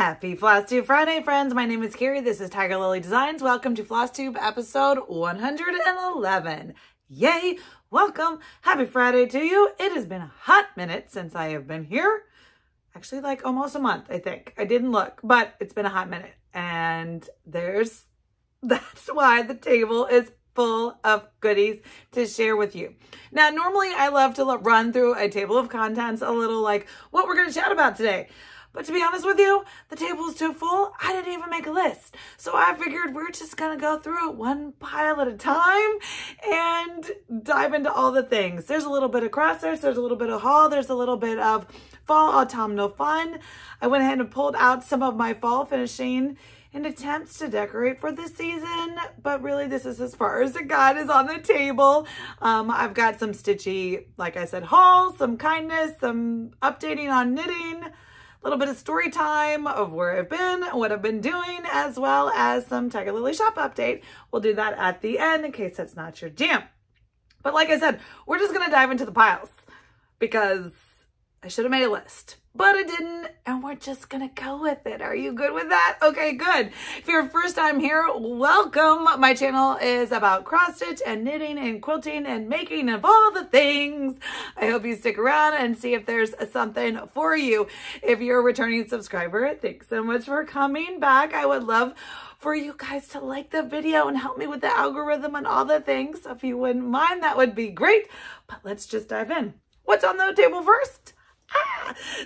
Happy Flosstube Friday, friends. My name is Kari. This is Tiger Lily Designs. Welcome to Flosstube episode 111. Yay! Welcome. Happy Friday to you. It has been a hot minute since I have been here. Actually, like almost a month, I think. I didn't look, but it's been a hot minute. And that's why the table is full of goodies to share with you. Now, normally I love to run through a table of contents, a little like what we're going to chat about today. But to be honest with you, the table is too full. I didn't even make a list. So I figured we're just going to go through it one pile at a time and dive into all the things. There's a little bit of cross-stitch, there's a little bit of haul, there's a little bit of fall autumnal fun. I went ahead and pulled out some of my fall finishing in attempts to decorate for this season, but really this is as far as it got is on the table. I've got some Stitchy, like I said, haul, some kindness, some updating on knitting, a little bit of story time of where I've been, what I've been doing, as well as some Tiger Lily shop update. We'll do that at the end in case that's not your jam. But like I said, we're just gonna dive into the piles because I should have made a list, but I didn't, and we're just gonna go with it. Are you good with that? Okay, good. If you're first time here, welcome. My channel is about cross stitch and knitting and quilting and making of all the things. I hope you stick around and see if there's something for you. If you're a returning subscriber, thanks so much for coming back. I would love for you guys to like the video and help me with the algorithm and all the things. So if you wouldn't mind, that would be great. But let's just dive in. What's on the table first?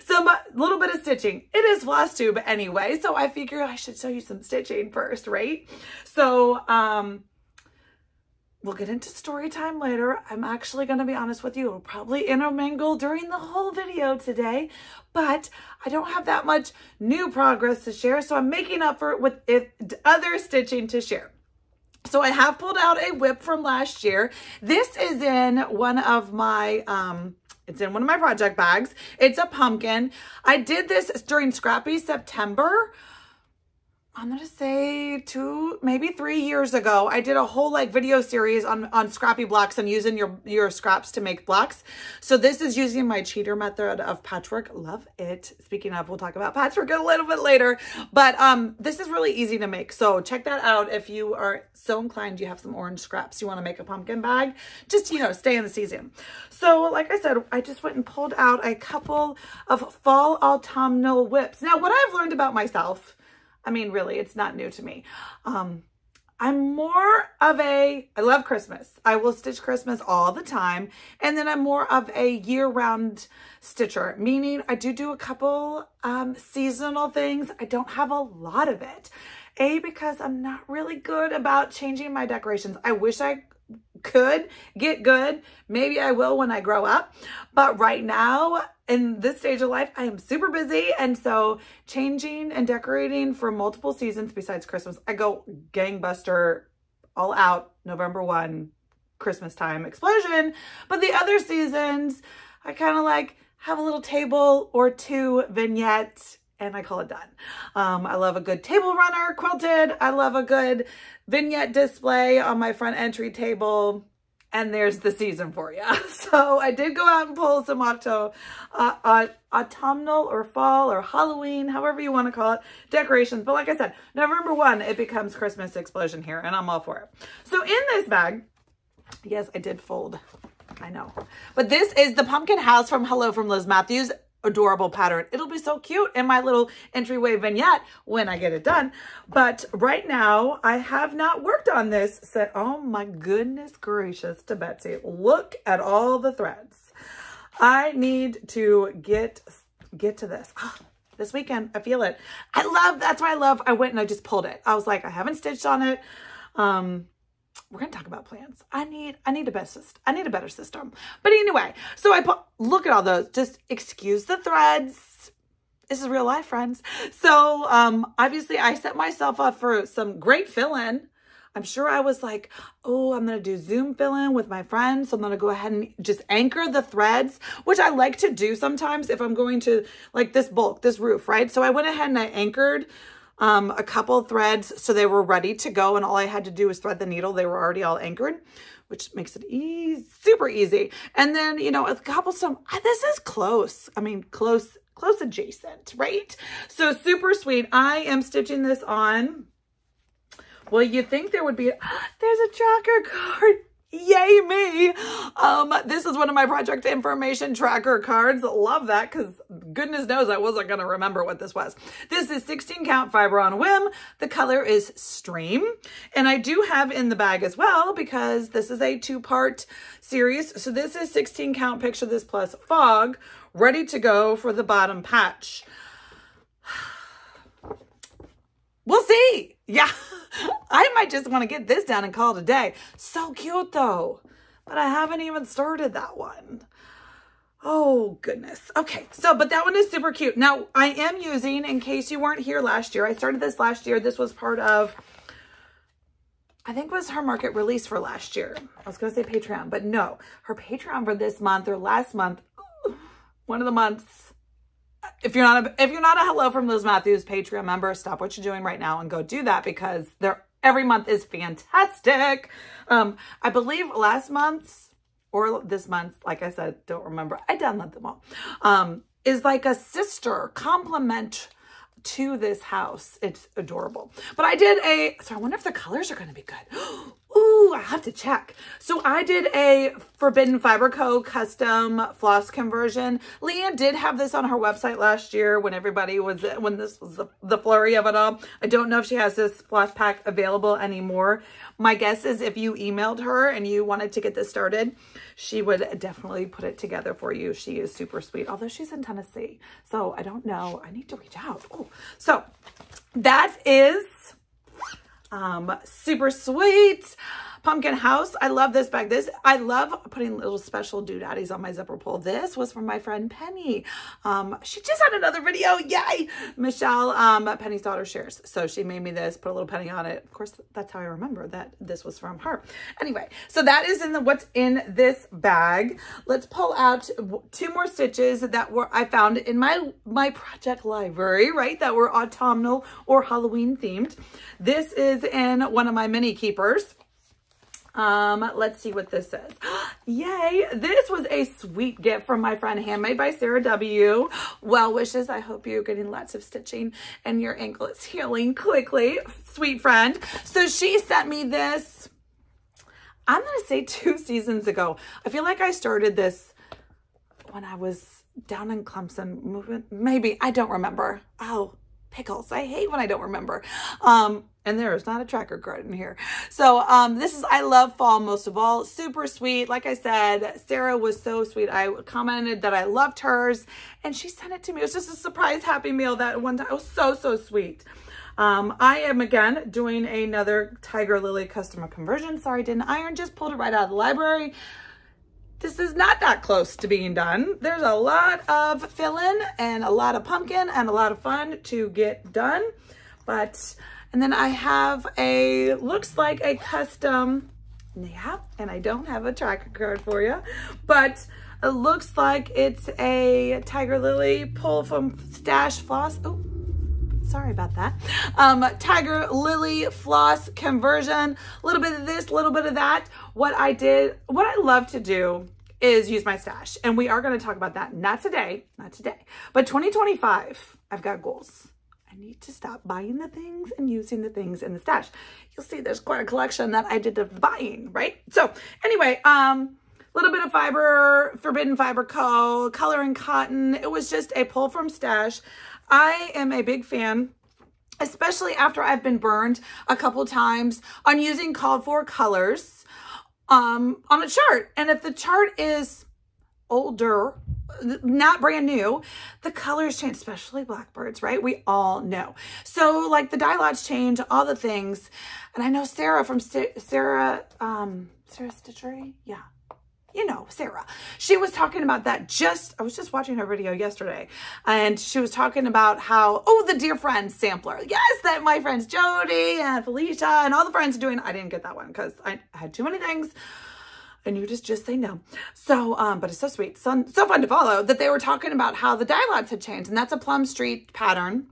Some little bit of stitching. It is Flosstube anyway, so I figure I should show you some stitching first, right? So we'll get into story time later. I'm actually going to be honest with you, it'll probably intermingle during the whole video today, but I don't have that much new progress to share, so I'm making up for it with other stitching to share. So I have pulled out a WIP from last year. This is in one of my it's in one of my project bags. It's a pumpkin. I did this during Scrappy September. I'm gonna say maybe 3 years ago. I did a whole like video series on scrappy blocks and using your scraps to make blocks. So this is using my cheater method of patchwork. Love it. Speaking of, we'll talk about patchwork a little bit later. But this is really easy to make. So check that out if you are so inclined, you have some orange scraps, you want to make a pumpkin bag. Just, you know, stay in the season. So like I said, I just went and pulled out a couple of fall autumnal WIPs. Now, what I've learned about myself, I mean, really, it's not new to me. I'm more of I love Christmas. I will stitch Christmas all the time. And then I'm more of a year-round stitcher, meaning I do a couple seasonal things. I don't have a lot of it. Because I'm not really good about changing my decorations. I wish I could get good. Maybe I will when I grow up. But right now, in this stage of life, I am super busy. And so changing and decorating for multiple seasons besides Christmas, I go gangbuster all out November 1, Christmas time explosion. But the other seasons, I kind of like have a little table or two vignette and I call it done. I love a good table runner quilted. I love a good vignette display on my front entry table. And there's the season for you. So I did go out and pull some autumnal or fall or Halloween, however you want to call it, decorations. But like I said, November 1, it becomes Christmas explosion here and I'm all for it. So in this bag, yes, I did fold. I know. But this is the pumpkin house from Hello from Liz Mathews. Adorable pattern. It'll be so cute in my little entryway vignette when I get it done. But right now I have not worked on this set. Oh my goodness gracious to Betsy. Look at all the threads. I need to get to this. This weekend, I feel it. That's why I went and I just pulled it. I was like, I haven't stitched on it. We're going to talk about plans. I need a better system. But anyway, so look at all those. Just excuse the threads. This is real life, friends. So obviously I set myself up for some great fill-in. I'm sure I was like, oh, I'm going to do Zoom fill-in with my friends. So I'm going to go ahead and just anchor the threads, which I like to do sometimes if I'm going to like this roof, right? So I went ahead and I anchored a couple threads so they were ready to go and all I had to do was thread the needle. They were already all anchored, which makes it super easy. And then, you know, this is close. I mean, close close adjacent, right? So super sweet. I am stitching this on. Well, you'd think there would be, there's a tracker card. Yay me. This is one of my project information tracker cards. Love that, because goodness knows I wasn't going to remember what this was. This is 16 count fiber on whim. The color is Stream. And I do have in the bag as well, because this is a 2-part series. So this is 16 count Picture This plus Fog, ready to go for the bottom patch. We'll see. Yeah, I might just want to get this done and call it a day. So cute though, but I haven't even started that one. Oh goodness. Okay, so, but that one is super cute. Now I am using, in case you weren't here last year, I started this last year. This was part of, I think it was her market release for last year. I was going to say Patreon, but no, her Patreon for this month or last month, one of the months. If you're not a Hello from Liz Mathews Patreon member, stop what you're doing right now and go do that, because every month is fantastic. I believe last month's or this month, like I said, don't remember. I download them all. Is like a sister compliment to this house. It's adorable. But I did so I wonder if the colors are going to be good. Ooh, I have to check. So I did a Forbidden Fiber Co. custom floss conversion. Leanne did have this on her website last year when this was the flurry of it all. I don't know if she has this floss pack available anymore. My guess is if you emailed her and you wanted to get this started, she would definitely put it together for you. She is super sweet, although she's in Tennessee. So I don't know. I need to reach out. Oh, so that is super sweet. Pumpkin House. I love this bag. I love putting little special doodaddies on my zipper pull. This was from my friend Penny. She just had another video. Yay! Michelle, Penny's daughter, shares. So she made me this, put a little penny on it. Of course, that's how I remember that this was from her. Anyway, so that is what's in this bag. Let's pull out 2 more stitches that I found in my project library, right? That were autumnal or Halloween themed. This is in one of my mini keepers. Let's see what this says. Yay. This was a sweet gift from my friend, Handmade by Sarah W. Well wishes. I hope you're getting lots of stitching and your ankle is healing quickly. Sweet friend. So she sent me this, I'm going to say 2 seasons ago. I feel like I started this when I was down in Clemson moving. Maybe. I don't remember. Oh, pickles. I hate when I don't remember. And there is not a tracker card in here. So this is, I love fall most of all. Super sweet. Like I said, Sarah was so sweet. I commented that I loved hers and she sent it to me. It was just a surprise Happy Meal that one time. It was so, so sweet. I am again doing another Tiger Lily custom conversion. Sorry, didn't iron, just pulled it right out of the library. This is not that close to being done. There's a lot of fill-in and a lot of pumpkin and a lot of fun to get done. And then I have looks like a custom, yeah, and I don't have a tracker card for you, but it looks like it's a Tiger Lily pull from Stash Floss. Oh, sorry about that. Tiger Lily floss conversion, a little bit of this, a little bit of that. What I love to do is use my stash, and we are going to talk about that. Not today, but 2025, I've got goals. I need to stop buying the things and using the things in the stash. You'll see there's quite a collection that I did of buying, right? So anyway, little bit of fiber, Forbidden Fiber Co., color and cotton. It was just a pull from stash. I am a big fan, especially after I've been burned a couple times on using called for colors on a chart. And if the chart is older, not brand new, the colors change, especially blackbirds, right? We all know. So like the dye lots change, all the things. And I know Sarah from Sarah Stitchery. Yeah. You know, Sarah, she was talking about that I was just watching her video yesterday and she was talking about how, oh, the Dear Friends sampler. Yes, that my friends Jody and Felicia and all the friends are doing. I didn't get that one because I had too many things. And you just say no. So, but it's so sweet. So fun to follow that they were talking about how the dye lots had changed. And that's a Plum Street pattern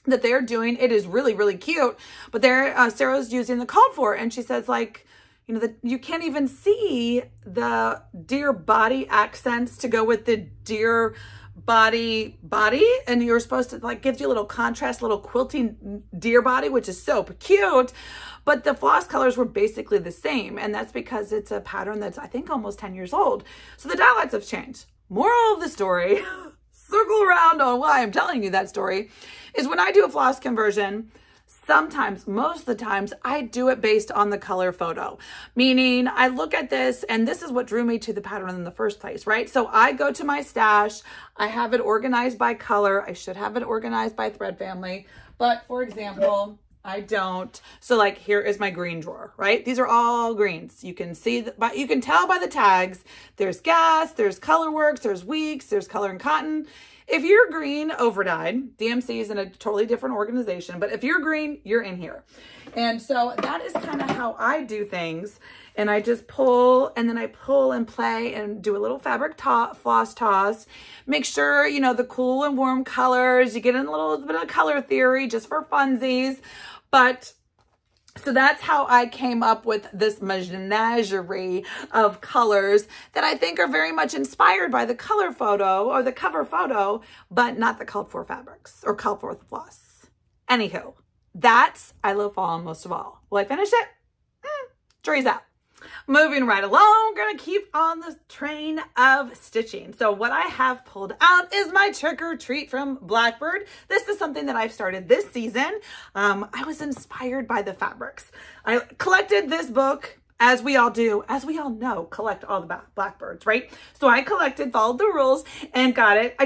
that they're doing. It is really, really cute. But Sarah's using the called for. And she says like, you know, you can't even see the deer body accents to go with the deer body, and you're supposed to like gives you a little contrast, little quilting deer body, which is so cute. But the floss colors were basically the same, and that's because it's a pattern that's I think almost 10 years old. So the die lots have changed. Moral of the story, circle around on why I'm telling you that story, is when I do a floss conversion, sometimes, most of the times, I do it based on the color photo. Meaning, I look at this, and this is what drew me to the pattern in the first place, right? So I go to my stash, I have it organized by color. I should have it organized by thread family. But for example, I don't. So like here is my green drawer, right? These are all greens. You can see, but you can tell by the tags. There's gas, there's Colorworks, there's Weeks, there's Color and Cotton. If you're green, overdyed, DMC is in a totally different organization, but if you're green, you're in here. And so that is kind of how I do things. And I just pull, and then I pull and play and do a little fabric floss toss. Make sure, you know, the cool and warm colors, you get in a little bit of color theory just for funsies. But so that's how I came up with this menagerie of colors that I think are very much inspired by the color photo or the cover photo, but not the called for fabrics or called for floss. Anywho, that's I love fall most of all. Will I finish it? Jury's out. Moving right along, gonna keep on the train of stitching. So what I have pulled out is my Trick or Treat from Blackbird. This is something that I've started this season. I was inspired by the fabrics. I collected this book, as we all do, as we all know, collect all the Blackbirds, right? So I collected, followed the rules, and got it.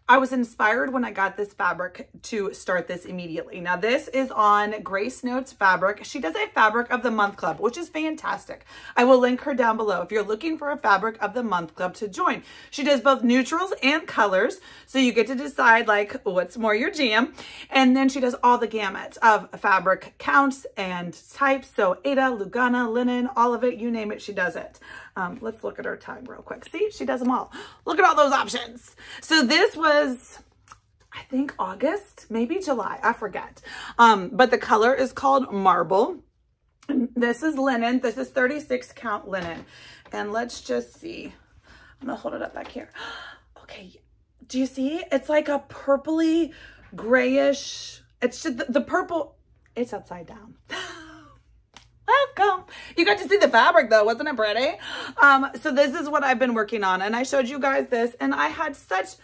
I was inspired when I got this fabric to start this immediately. Now this is on Grace Notes Fabric. She does a Fabric of the Month Club, which is fantastic. I will link her down below if you're looking for a Fabric of the Month Club to join. She does both neutrals and colors, so you get to decide like what's more your jam. And then she does all the gamut of fabric counts and types. So Aida, Lugana, linen, all of it, you name it, she does it. Let's look at her tag real quick. See, she does them all. Look at all those options. So this was, I think August, maybe July, I forget. But the color is called Marble. This is linen. This is 36 count linen. And let's just see. I'm gonna hold it up back here. Okay, do you see? It's like a purpley, grayish, it's just the purple, it's upside down. Welcome. You got to see the fabric though, wasn't it pretty? So this is what I've been working on, and I showed you guys this, and I had such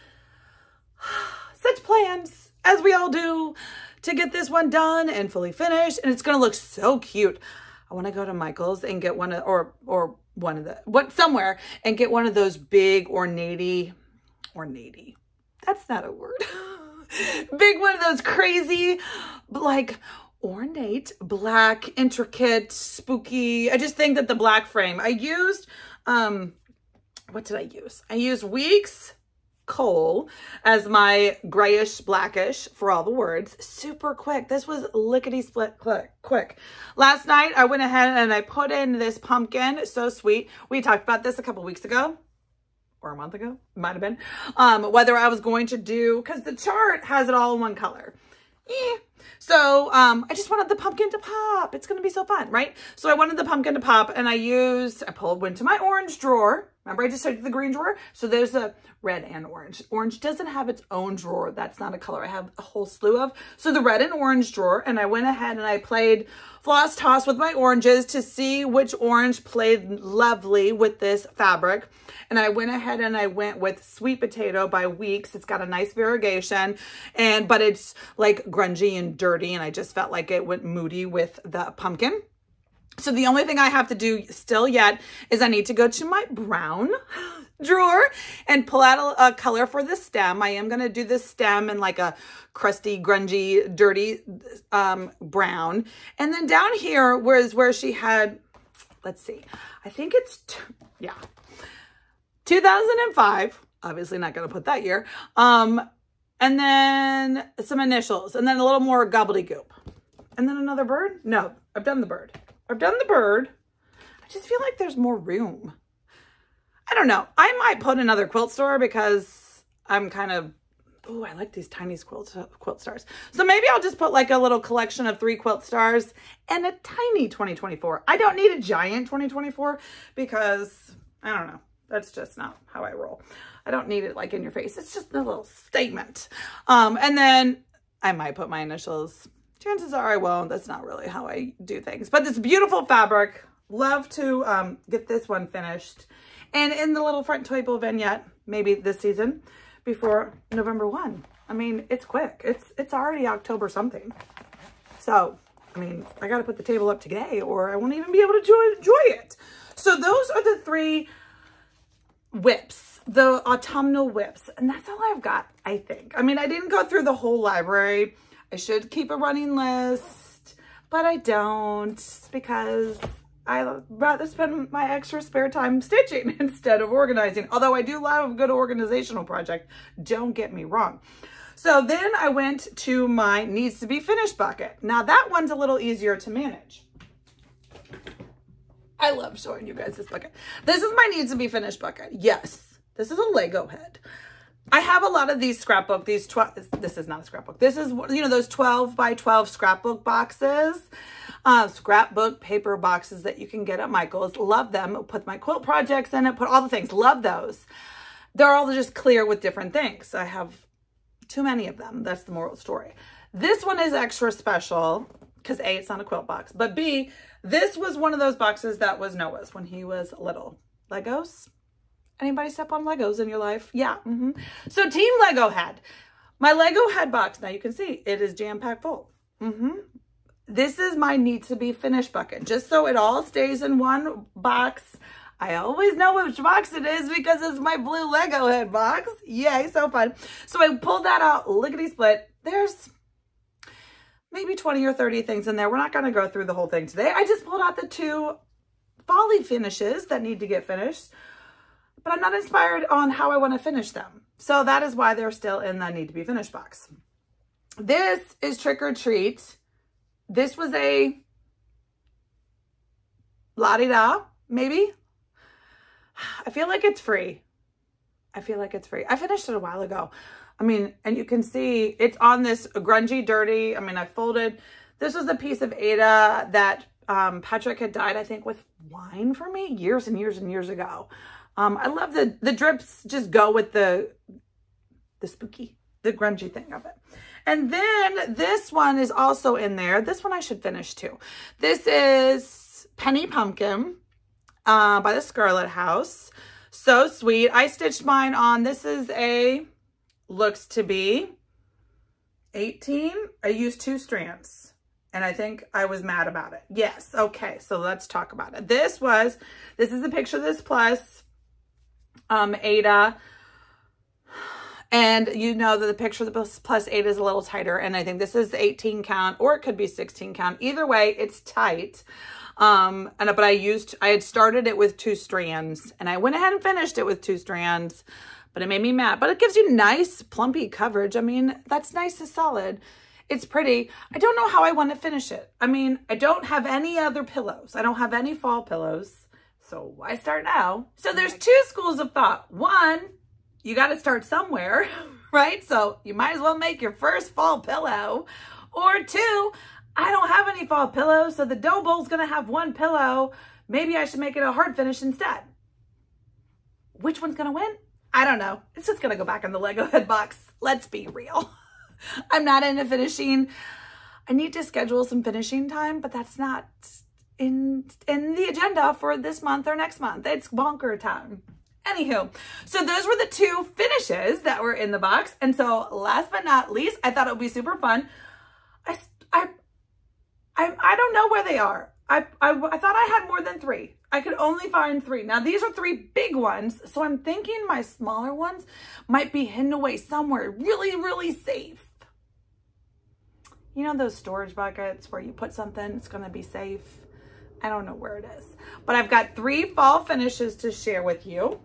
plans, as we all do, to get this one done and fully finished, and it's gonna look so cute. I want to go to Michael's and get one of, or one of the, somewhere, and get one of those big ornate, that's not a word. Big one of those crazy, like, ornate, black, intricate, spooky. I just think that the black frame, I used, what did I use? I used Weeks Coal as my grayish, blackish for all the words. Super quick. This was lickety split quick. Last night, I went ahead and I put in this pumpkin. So sweet. We talked about this a couple weeks ago. Or a month ago, might have been, whether I was going to do, because the chart has it all in one color. So I just wanted the pumpkin to pop. It's going to be so fun, right? So I wanted the pumpkin to pop, and went to my orange drawer. Remember I just showed you the green drawer? So there's a red and orange. Orange doesn't have its own drawer. That's not a color I have a whole slew of. So the red and orange drawer, and I went ahead and I played floss toss with my oranges to see which orange played lovely with this fabric. And I went ahead and I went with Sweet Potato by Weeks. It's got a nice variegation, but it's like grungy and dirty, and I just felt like it went moody with the pumpkin. So the only thing I have to do still yet is I need to go to my brown drawer and pull out a color for the stem. I am going to do the stem in like a crusty, grungy, dirty brown. And then down here where she had, let's see, I think it's, 2005. Obviously not going to put that year. And then some initials, and then a little more gobbledygook. And then another bird? No, I've done the bird. I've done the bird. I just feel like there's more room. I don't know. I might put another quilt store because I'm kind of, oh, I like these tiny quilt stars. So maybe I'll just put like a little collection of 3 quilt stars and a tiny 2024. I don't need a giant 2024 because I don't know. That's just not how I roll. I don't need it like in your face. It's just a little statement. And then I might put my initials. Chances are I won't. That's not really how I do things. But this beautiful fabric. Love to get this one finished. And in the little front toy bowl vignette, maybe this season, before November 1. I mean, it's quick. It's already October something. So, I mean, I got to put the table up today or I won't even be able to enjoy it. So those are the 3 WIPS, the autumnal WIPS. And that's all I've got, I think. I mean, I didn't go through the whole library. I should keep a running list, but I don't because I'd rather spend my extra spare time stitching instead of organizing. Although I do love a good organizational project. Don't get me wrong. So then I went to my needs to be finished bucket. Now that one's a little easier to manage. I love showing you guys this bucket. This is my needs to be finished bucket. Yes, this is a Lego head. I have a lot of these scrapbook, this is not a scrapbook. This is, you know, those 12 by 12 scrapbook boxes, scrapbook paper boxes that you can get at Michael's. Love them. Put my quilt projects in it, put all the things. Love those. They're all just clear with different things. I have too many of them. That's the moral story. This one is extra special because A, it's not a quilt box, but B, this was one of those boxes that was Noah's when he was little. Legos? Anybody step on Legos in your life? Yeah. So Team Lego head. My Lego head box. Now you can see it is jam-packed full. This is my need to be finished bucket. Just so it all stays in one box. I always know which box it is because it's my blue Lego head box. Yay, so fun. So I pulled that out, lickety-split. There's maybe 20 or 30 things in there. We're not going to go through the whole thing today. I just pulled out the 2 folly finishes that need to get finished, but I'm not inspired on how I want to finish them. So that is why they're still in the need to be finished box. This is Trick or Treat. This was a la-di-da, maybe. I feel like it's free. I feel like it's free. I finished it a while ago. I mean, and you can see it's on this grungy, dirty. I mean, I folded. This was a piece of Ada that Patrick had dyed, I think, with wine for me years and years and years ago. I love the drips just go with the spooky, the grungy thing of it. And then this one is also in there. This one I should finish too. This is Penny Pumpkin by the Scarlet House. So sweet. I stitched mine on, this is a, looks to be 18. I used 2 strands and I think I was mad about it. Yes. Okay. So let's talk about it. This is a picture of this plus Ada. And you know that the picture of the plus 8 is a little tighter. And I think this is 18 count or it could be 16 count. Either way, it's tight. But I had started it with 2 strands and I went ahead and finished it with 2 strands, but it made me mad. But it gives you nice plumpy coverage. I mean, that's nice and solid. It's pretty. I don't know how I want to finish it. I mean, I don't have any other pillows. I don't have any fall pillows. So why start now? So there's 2 schools of thought. One, you got to start somewhere, right? So you might as well make your first fall pillow. Or 2, I don't have any fall pillows, so the dough bowl's going to have 1 pillow. Maybe I should make it a hard finish instead. Which one's going to win? I don't know. It's just going to go back in the Lego head box. Let's be real. I'm not into finishing. I need to schedule some finishing time, but that's not in the agenda for this month or next month. It's bonker time. Anywho, so those were the 2 finishes that were in the box. And so last but not least, I thought it would be super fun. I don't know where they are. I thought I had more than 3. I could only find 3. Now these are 3 big ones. So I'm thinking my smaller ones might be hidden away somewhere really, really safe. You know those storage buckets where you put something, it's going to be safe. I don't know where it is, but I've got 3 fall finishes to share with you.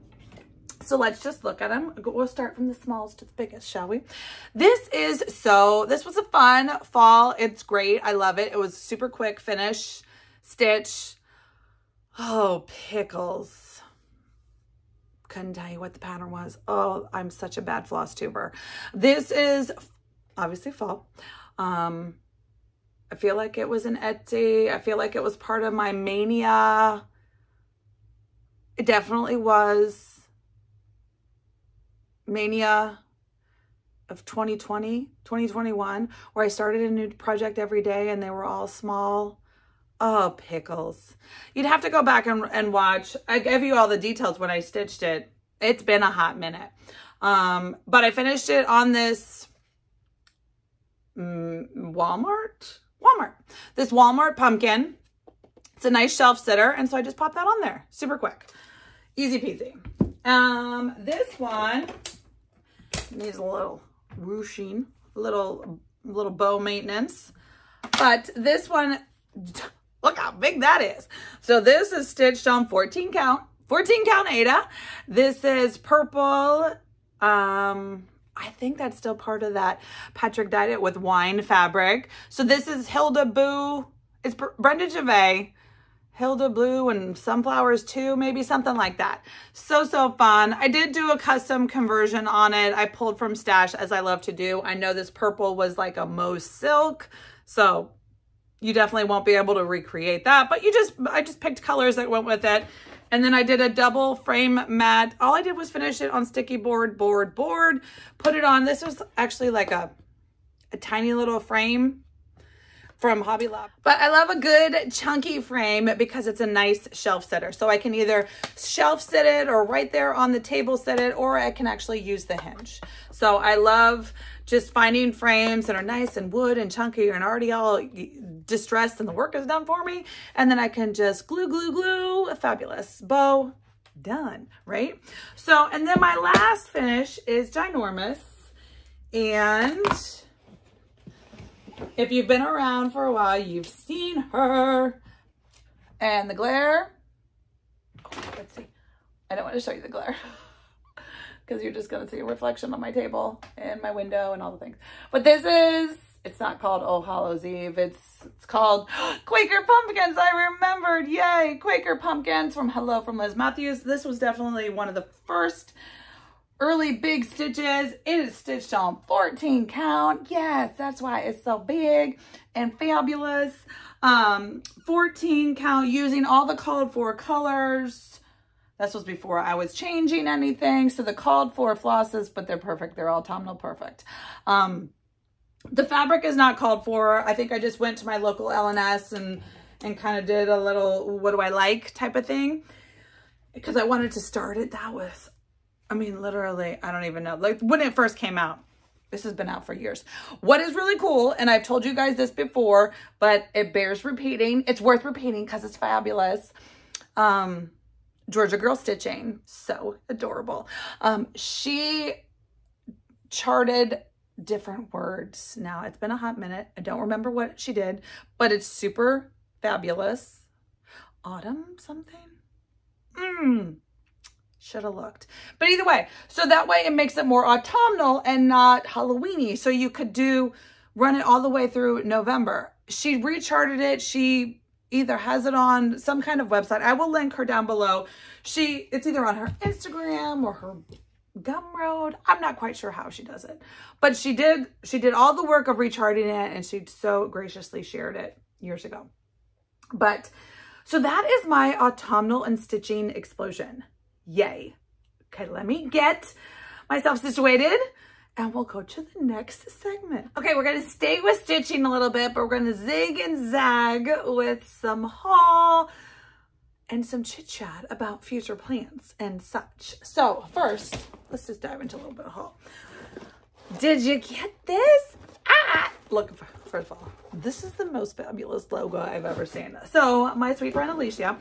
So let's just look at them. We'll start from the smallest to the biggest, shall we? This was a fun fall. It's great. I love it. It was super quick finish, stitch. Oh, pickles. Couldn't tell you what the pattern was. Oh, I'm such a bad floss tuber. This is obviously fall. I feel like it was an Etsy. I feel like it was part of my mania. It definitely was. mania of 2020, 2021, where I started a new project every day and they were all small. Oh, pickles. You'd have to go back and watch. I gave you all the details when I stitched it. It's been a hot minute. But I finished it on this Walmart. This Walmart pumpkin. It's a nice shelf sitter. And so I just popped that on there. Super quick. Easy peasy. This one needs a little ruching, little bow maintenance. But this one, look how big that is. So this is stitched on 14 count Ada. This is purple. I think that's still part of that Patchwork dyed it with wine fabric. So this is Hilda Boo. It's Brenda Gervais. Hilda Blue and Sunflowers too, maybe something like that. So fun. I did do a custom conversion on it. I pulled from stash, as I love to do. I know this purple was like a mauve silk, so you definitely won't be able to recreate that, but I just picked colors that went with it. And then I did a double frame mat. All I did was finish it on sticky board, put it on. This was actually like a tiny little frame from Hobby Lobby. But I love a good chunky frame because it's a nice shelf sitter. So I can either shelf sit it or right there on the table sit it, or I can actually use the hinge. So I love just finding frames that are nice and wood and chunky and already all distressed and the work is done for me. And then I can just glue, a fabulous bow, done, right? So, and then my last finish is ginormous. And if you've been around for a while, you've seen her. And the glare, let's see. I don't want to show you the glare because you're just going to see a reflection on my table and my window and all the things. But this is, it's not called Oh Hallows Eve. It's called Quaker Pumpkins. I remembered. Yay. Quaker Pumpkins from Liz Mathews. This was definitely one of the first early big stitches. It is stitched on 14 count. Yes, that's why it's so big and fabulous. 14 count using all the called for colors. This was before I was changing anything. So the called for flosses, but they're perfect. They're autumnal perfect. The fabric is not called for. I think I just went to my local L&S and kind of did a little, what do I like type of thing. Because I wanted to start it. That was, I mean, literally, I don't even know. Like when it first came out, this has been out for years. What is really cool, and I've told you guys this before, but it bears repeating. It's worth repeating because it's fabulous. Georgia Girl Stitching, so adorable. She charted different words. Now it's been a hot minute. I don't remember what she did, but it's super fabulous. Autumn something? Should have looked. But either way, so that way it makes it more autumnal and not Halloweeny. So you could run it all the way through November. She recharted it. She either has it on some kind of website. I will link her down below. It's either on her Instagram or her Gumroad. I'm not quite sure how she does it, but she did all the work of recharting it, and she so graciously shared it years ago. But so that is my autumnal and stitching explosion. Yay. Okay, let me get myself situated and we'll go to the next segment. Okay, we're going to stay with stitching a little bit, but we're going to zig and zag with some haul and some chit chat about future plans and such. So first, let's just dive into a little bit of haul. Did you get this? Look, first of all, this is the most fabulous logo I've ever seen. So my sweet friend Alicia,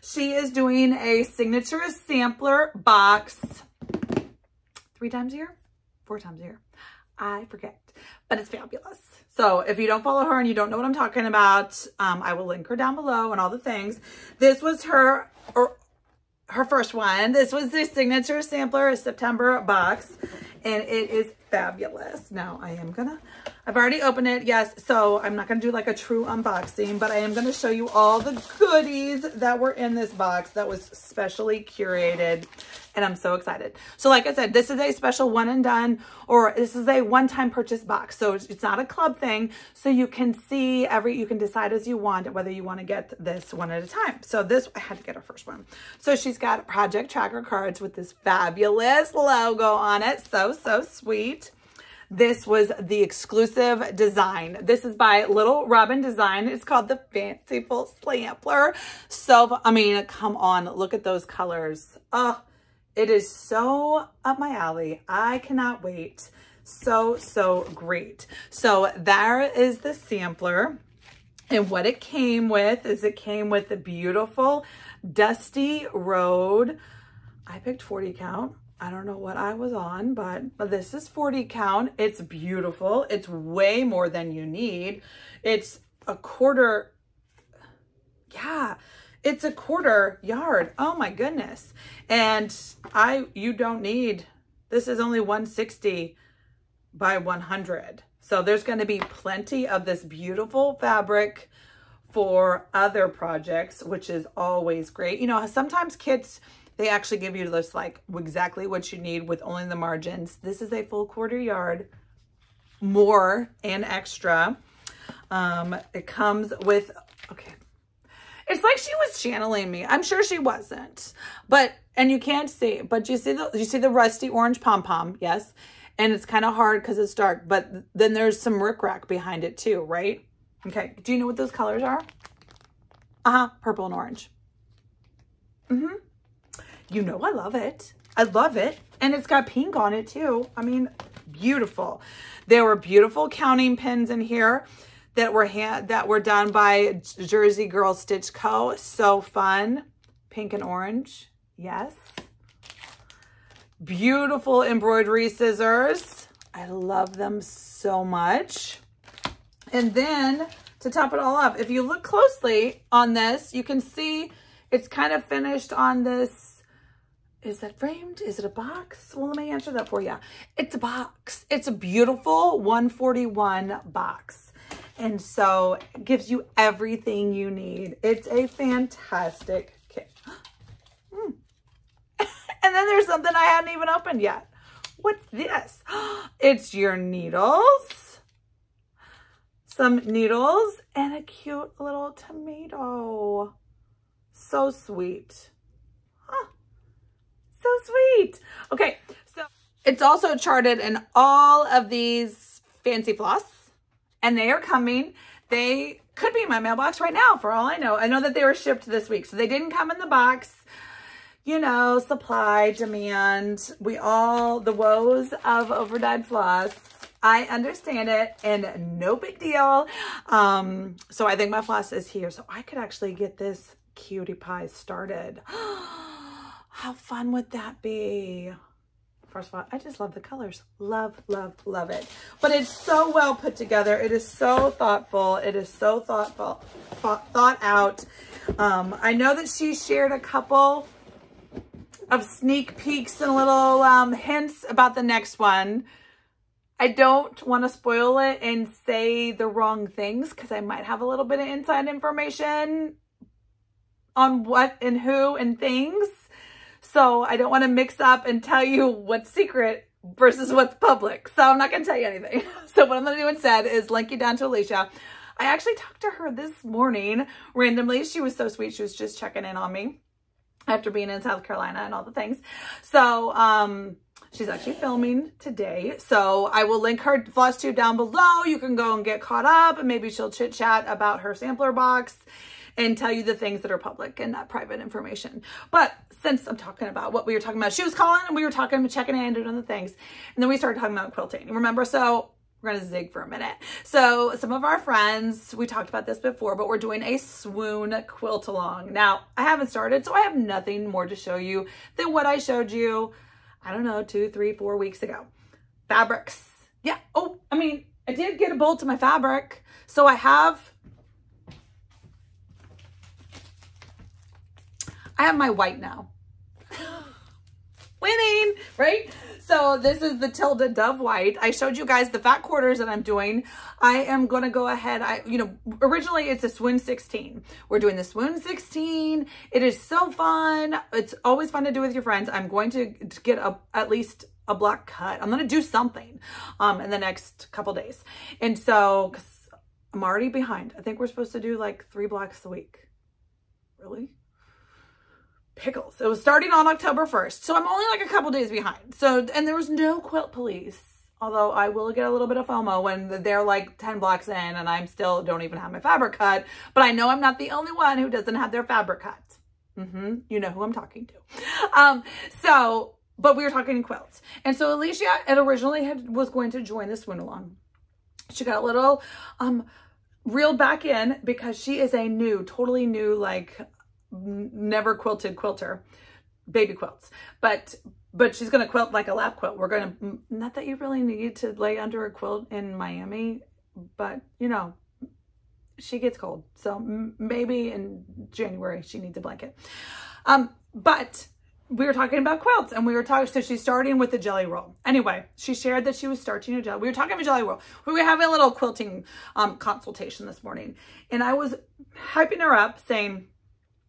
she is doing a signature sampler box 3 times a year, 4 times a year. I forget, but it's fabulous. So if you don't follow her and you don't know what I'm talking about, I will link her down below and all the things. This was her first one. This was the signature sampler September box, and it is fabulous. Now I am gonna I've already opened it, yes. So I'm not going to do like a true unboxing, but I am going to show you all the goodies that were in this box that was specially curated. And I'm so excited. So like I said, this is a special one and done, or this is a one-time purchase box. So it's not a club thing. So you can see you can decide as you want whether you want to get this one at a time. So this, I had to get our first one. So she's got project tracker cards with this fabulous logo on it. So sweet. This was the exclusive design. This is by Little Robin Design. It's called the Fanciful Sampler. So, I mean, come on, look at those colors. Oh, it is so up my alley. I cannot wait. So great. So there is the sampler. And what it came with is it came with the beautiful Dusty Road. I picked 40 count. I don't know what I was on, but this is 40 count. It's beautiful. It's way more than you need. It's a quarter. Yeah, it's a quarter yard. Oh my goodness. And you don't need, this is only 160 by 100. So there's going to be plenty of this beautiful fabric for other projects, which is always great. You know, sometimes kits, they actually give you this like exactly what you need with only the margins. This is a full quarter yard, more and extra. It comes with, okay. It's like she was channeling me. I'm sure she wasn't, and you can't see, but you see the rusty orange pom-pom. Yes. And it's kind of hard because it's dark, but then there's some rickrack behind it too, right? Okay. Do you know what those colors are? Purple and orange. You know, I love it. I love it. And it's got pink on it too. I mean, beautiful. There were beautiful counting pins in here that were done by Jersey Girl Stitch Co. So fun. Pink and orange. Yes. Beautiful embroidery scissors. I love them so much. And then to top it all off, if you look closely on this, you can see it's kind of finished on this. Is that framed? Is it a box? Well, let me answer that for you. It's a box. It's a beautiful 141 box. And so it gives you everything you need. It's a fantastic kit. And then there's something I hadn't even opened yet. What's this? It's your needles. Some needles and a cute little tomato. So sweet. So sweet. Okay, so it's also charted in all of these fancy floss, and they are coming. They could be in my mailbox right now for all I know. I know that they were shipped this week, so they didn't come in the box. You know, supply, demand, the woes of overdyed floss. I understand it, and no big deal. So I think my floss is here, so I could actually get this cutie pie started. How fun would that be? First of all, I just love the colors. Love, love, love it. But it's so well put together. It is so thoughtful. It is so thought out. I know that she shared a couple of sneak peeks and little hints about the next one. I don't want to spoil it and say the wrong things because I might have a little bit of inside information on what and who and things. So I don't want to mix up and tell you what's secret versus what's public. So I'm not going to tell you anything. So what I'm going to do instead is link you down to Alicia. I actually talked to her this morning randomly. She was so sweet. She was just checking in on me after being in South Carolina and all the things. So she's actually filming today. So I will link her Flosstube down below. You can go and get caught up, and maybe she'll chit chat about her sampler box and tell you the things that are public and not private information. But since I'm talking about what we were talking about, she was calling and we were talking, checking in and doing the things. And then we started talking about quilting. Remember? So we're going to zig for a minute. So some of our friends, we talked about this before, but we're doing a swoon quilt along. Now, I haven't started, so I have nothing more to show you than what I showed you, I don't know, 2, 3, 4 weeks ago. Fabrics. Yeah. Oh, I mean, I did get a bolt to my fabric. So I have my white now. winning, right? So this is the Tilda Dove White. I showed you guys the fat quarters that I'm doing. I am going to go ahead. Originally it's a swoon 16. We're doing the swoon 16. It is so fun. It's always fun to do with your friends. I'm going to get at least a block cut. I'm going to do something in the next couple days. And so, 'cause I'm already behind. I think we're supposed to do like 3 blocks a week. Really? Pickles. It was starting on October 1st. So I'm only like a couple days behind. So, and there was no quilt police. Although I will get a little bit of FOMO when they're like 10 blocks in and I'm still don't even have my fabric cut. But I know I'm not the only one who doesn't have their fabric cut. You know who I'm talking to. But we were talking quilts. And so Alicia originally was going to join the swoon along. She got a little reeled back in because she is a totally new, like never quilted quilter, baby quilts. But she's going to quilt like a lap quilt. We're going to, not that you really need to lay under a quilt in Miami, but you know, she gets cold. So maybe in January she needs a blanket. But we were talking about quilts and we were talking, so she's starting with the jelly roll. Anyway, she shared that she was starting a jelly. We were talking about jelly roll. We were having a little quilting consultation this morning and I was hyping her up saying,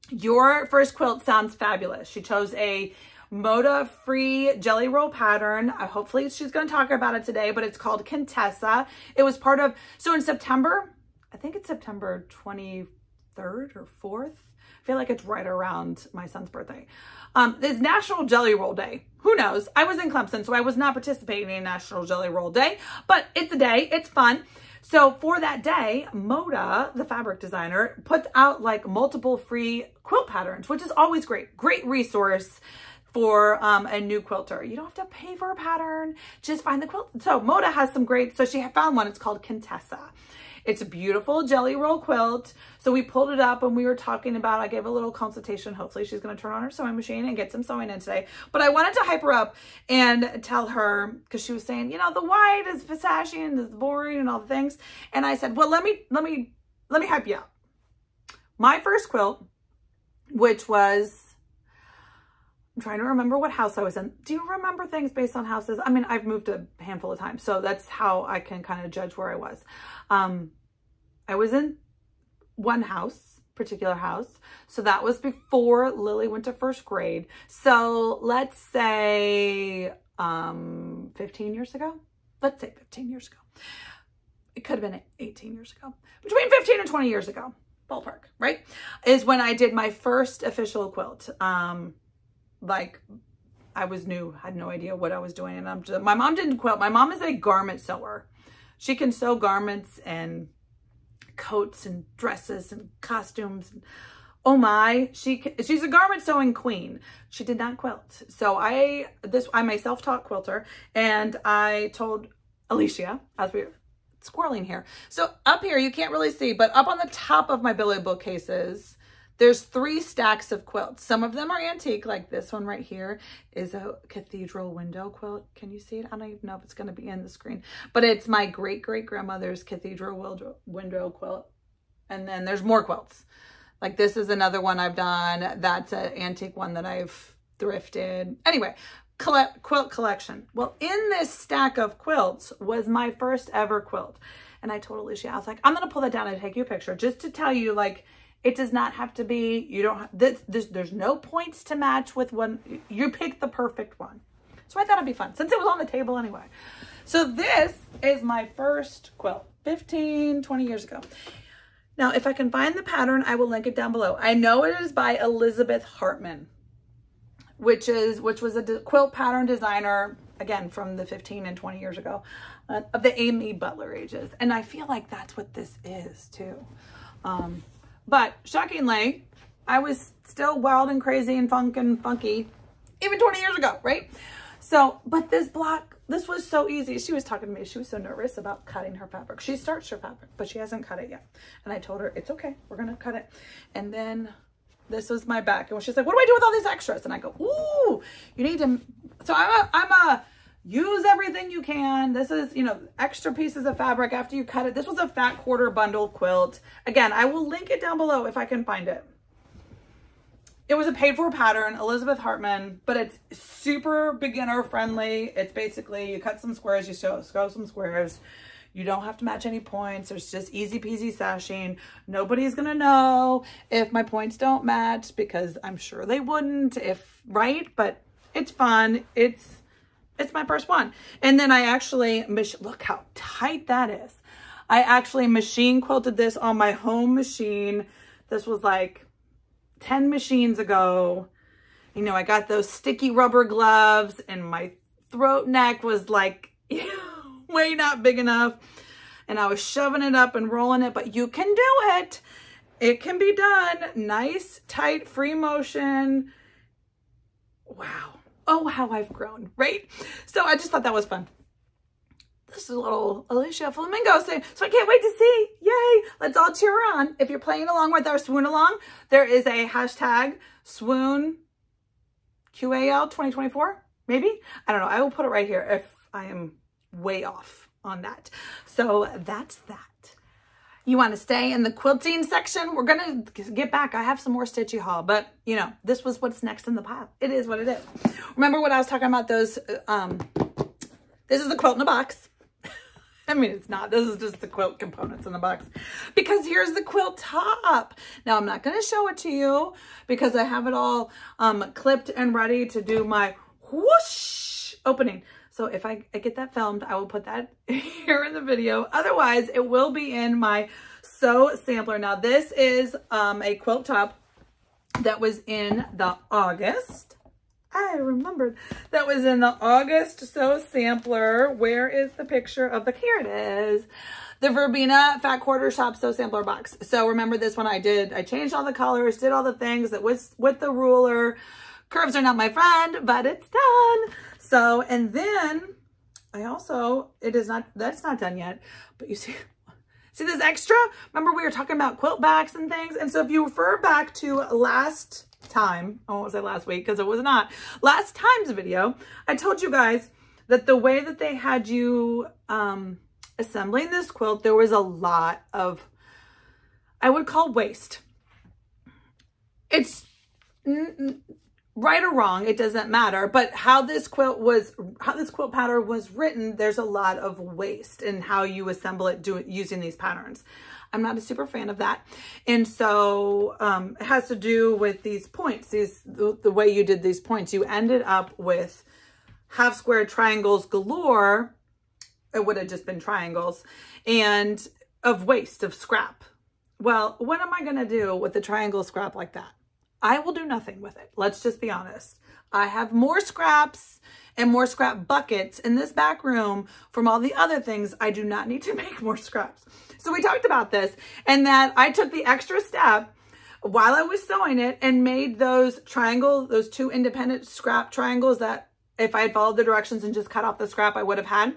your first quilt sounds fabulous. She chose a Moda free jelly roll pattern. Hopefully she's going to talk about it today, but it's called Contessa. It was part of, so in September, I think it's September 23rd or 4th. I feel like it's right around my son's birthday. It's National Jelly Roll Day. Who knows? I was in Clemson, so I was not participating in National Jelly Roll Day, but it's a day. It's fun. So for that day, Moda, the fabric designer, puts out like multiple free quilt patterns, which is always great. Great resource for a new quilter. You don't have to pay for a pattern, just find the quilt. So Moda has some great, so she found one, it's called Contessa. It's a beautiful jelly roll quilt. So we pulled it up and we were talking about, I gave a little consultation. Hopefully she's going to turn on her sewing machine and get some sewing in today. But I wanted to hype her up and tell her, because she was saying, you know, the white is pistachio and it's boring and all the things. And I said, well, let me hype you up. My first quilt, which was, I'm trying to remember what house I was in. Do you remember things based on houses? I mean, I've moved a handful of times, so that's how I can kind of judge where I was. I was in one house, particular house. So that was before Lily went to first grade. So let's say 15 years ago. Let's say 15 years ago. It could have been 18 years ago. Between 15 and 20 years ago, ballpark, right? Is when I did my first official quilt. Like I was new, had no idea what I was doing. And my mom didn't quilt. My mom is a garment sewer. She can sew garments and coats and dresses and costumes. Oh my, she's a garment sewing queen. She did not quilt. So I'm a self-taught quilter, and I told Alicia, as we were squirreling here. So up here, you can't really see, but up on the top of my billy bookcases, there's 3 stacks of quilts. Some of them are antique, like this one right here is a cathedral window quilt. Can you see it? I don't even know if it's going to be in the screen, but it's my great-great-grandmother's cathedral window quilt. And then there's more quilts. Like this is another one I've done. That's an antique one that I've thrifted. Anyway, quilt collection. Well, in this stack of quilts was my first ever quilt. And I told Alicia, I was like, I'm going to pull that down and take you a picture just to tell you, like, it does not have to be, you don't, there's no points to match with one. You pick the perfect one. So I thought it'd be fun since it was on the table anyway. So this is my first quilt, 15, 20 years ago. Now, if I can find the pattern, I will link it down below. I know it is by Elizabeth Hartman, which was a quilt pattern designer, again, from the 15 and 20 years ago, of the Amy Butler ages. And I feel like that's what this is too. But shockingly, I was still wild and crazy and funky even 20 years ago, right? So, but this block, this was so easy. She was talking to me. She was so nervous about cutting her fabric. She starts her fabric, but she hasn't cut it yet. And I told her, it's okay. We're going to cut it. And then this was my back. And she's like, what do I do with all these extras? And I go, ooh, you need to. So I'm a use everything you can. This is, you know, extra pieces of fabric after you cut it. This was a fat quarter bundle quilt. Again, I will link it down below if I can find it. it was a paid for pattern, Elizabeth Hartman, but it's super beginner friendly. It's basically, you cut some squares, you sew some squares. You don't have to match any points. There's just easy peasy sashing. Nobody's gonna know if my points don't match, because I'm sure they wouldn't if, right? But it's fun. It's my first one. And then I actually, look how tight that is. I actually machine quilted this on my home machine. This was like 10 machines ago. You know, I got those sticky rubber gloves and my throat neck was like, way not big enough. And I was shoving it up and rolling it, but you can do it. It can be done. Nice, tight, free motion. Wow. Oh, how I've grown, right? So I just thought that was fun. This is a little Alicia flamingo thing, so I can't wait to see. Yay. Let's all cheer her on. If you're playing along with our swoon along, there is a hashtag swoon QAL 2024, maybe? I don't know. I will put it right here if I am way off on that. So that's that. You want to stay in the quilting section? We're going to get back. I have some more Stitchy haul, but you know, this was what's next in the pile. It is what it is. Remember what I was talking about those, this is the quilt in a box. I mean, it's not, this is just the quilt components in the box, because here's the quilt top. Now I'm not going to show it to you because I have it all clipped and ready to do my whoosh opening. So if I get that filmed, I will put that here in the video. Otherwise, it will be in my sew sampler. Now, this is a quilt top that was in the August. I remembered that was in the August sew sampler. Where is the picture of the, here it is. The Verbena Fat Quarter Shop sew sampler box. So remember this one I changed all the colors, did all the things that was with the ruler. Curves are not my friend, but it's done. So, and then I also, that's not done yet, but you see this extra? Remember we were talking about quilt backs and things? And so if you refer back to last time, I won't say last week because it was not, last time's video, I told you guys that the way that they had you assembling this quilt, there was a lot of, I would call waste. It's right or wrong, it doesn't matter, but how this quilt pattern was written, there's a lot of waste in how you assemble it using these patterns. I'm not a super fan of that. And so it has to do with these points, the way you did these points. You ended up with half square triangles galore. It would have just been triangles, and of waste, of scrap. Well, what am I going to do with the triangle scrap like that? I will do nothing with it. Let's just be honest. I have more scraps and more scrap buckets in this back room from all the other things. I do not need to make more scraps. So we talked about this, and that I took the extra step while I was sewing it and made those triangles, those two independent scrap triangles that if I had followed the directions and just cut off the scrap I would have had.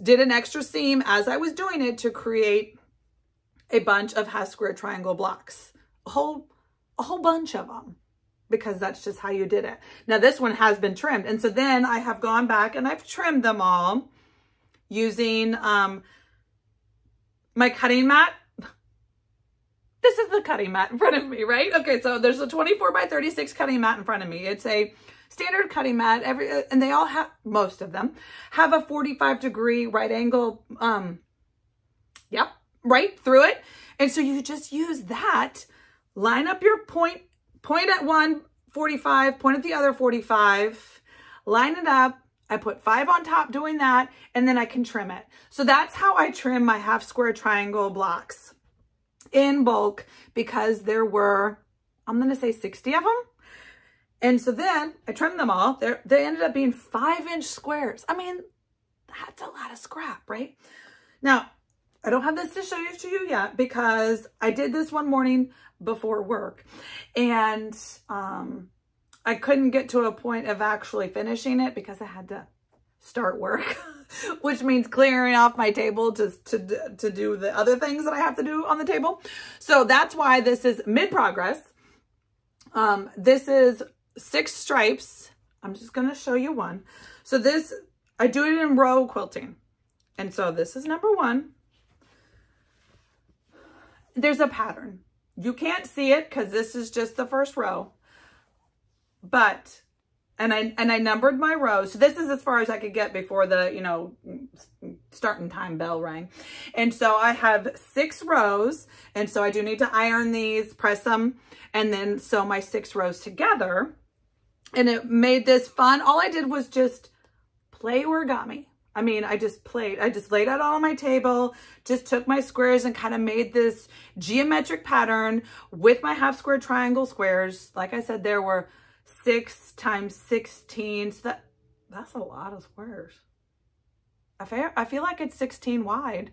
Did an extra seam as I was doing it to create a bunch of half square triangle blocks. A whole bunch of them, because that's just how you did it. Now this one has been trimmed. And so then I have gone back and I've trimmed them all using my cutting mat. This is the cutting mat in front of me, right? Okay, so there's a 24 by 36 cutting mat in front of me. It's a standard cutting mat, and they all have, most of them have a 45-degree right angle, right through it. And so you just use that. Line up your point at one 45, point at the other 45, line it up. I put 5 on top doing that, and then I can trim it. So that's how I trim my half square triangle blocks in bulk, because there were, I'm going to say 60 of them. And so then I trimmed them all. They ended up being 5-inch squares. I mean, that's a lot of scrap, right? Now, I don't have this to show you to you yet because I did this one morning before work, and I couldn't get to a point of actually finishing it because I had to start work, which means clearing off my table to do the other things that I have to do on the table. So that's why this is mid-progress. This is 6 stripes. I'm just going to show you one. So this, I do it in row quilting. And so this is number 1. There's a pattern. You can't see it because this is just the first row, but, and I numbered my rows. So this is as far as I could get before the, you know, starting time bell rang. And so I have 6 rows. And so I do need to iron these, press them, and then sew my 6 rows together. And it made this fun. All I did was just play origami. I mean, I just played. I just laid out all on my table, just took my squares and kind of made this geometric pattern with my half square triangle squares. Like I said, there were 6 times 16. So that's a lot of squares. I feel like it's 16 wide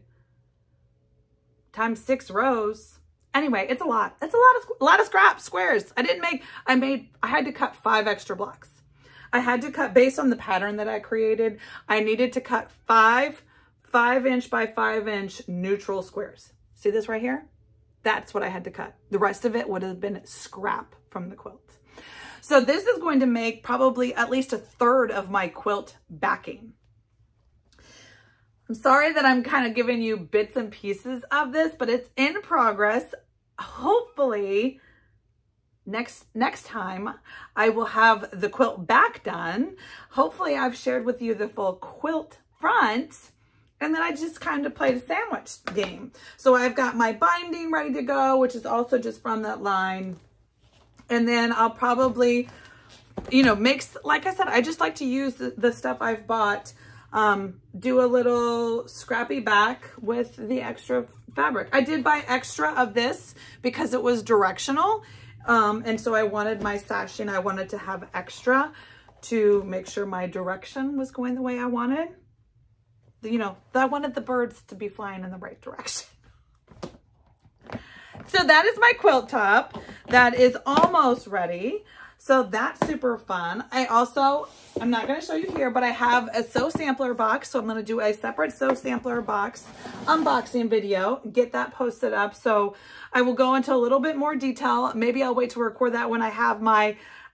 times 6 rows. Anyway, it's a lot. It's a lot of squares. I had to cut 5 extra blocks. I had to cut based on the pattern that I created. I needed to cut 5 5" by 5" neutral squares. See this right here? That's what I had to cut. The rest of it would have been scrap from the quilt. So this is going to make probably at least 1/3 of my quilt backing. I'm sorry that I'm kind of giving you bits and pieces of this, but it's in progress. Hopefully next time I will have the quilt back done. Hopefully I've shared with you the full quilt front, and then I just kind of played a sandwich game. So I've got my binding ready to go, which is also just from that line. And then I'll probably, you know, like I said, I just like to use the stuff I've bought, do a little scrappy back with the extra fabric. I did buy extra of this because it was directional. And so I wanted my sashing, I wanted to have extra to make sure my direction was going the way I wanted. You know, I wanted the birds to be flying in the right direction. So that is my quilt top. That is almost ready. So that's super fun. I'm not going to show you here, but I have a sew sampler box. So I'm going to do a separate sew sampler box unboxing video, get that posted up. So I will go into a little bit more detail. Maybe I'll wait to record that when I have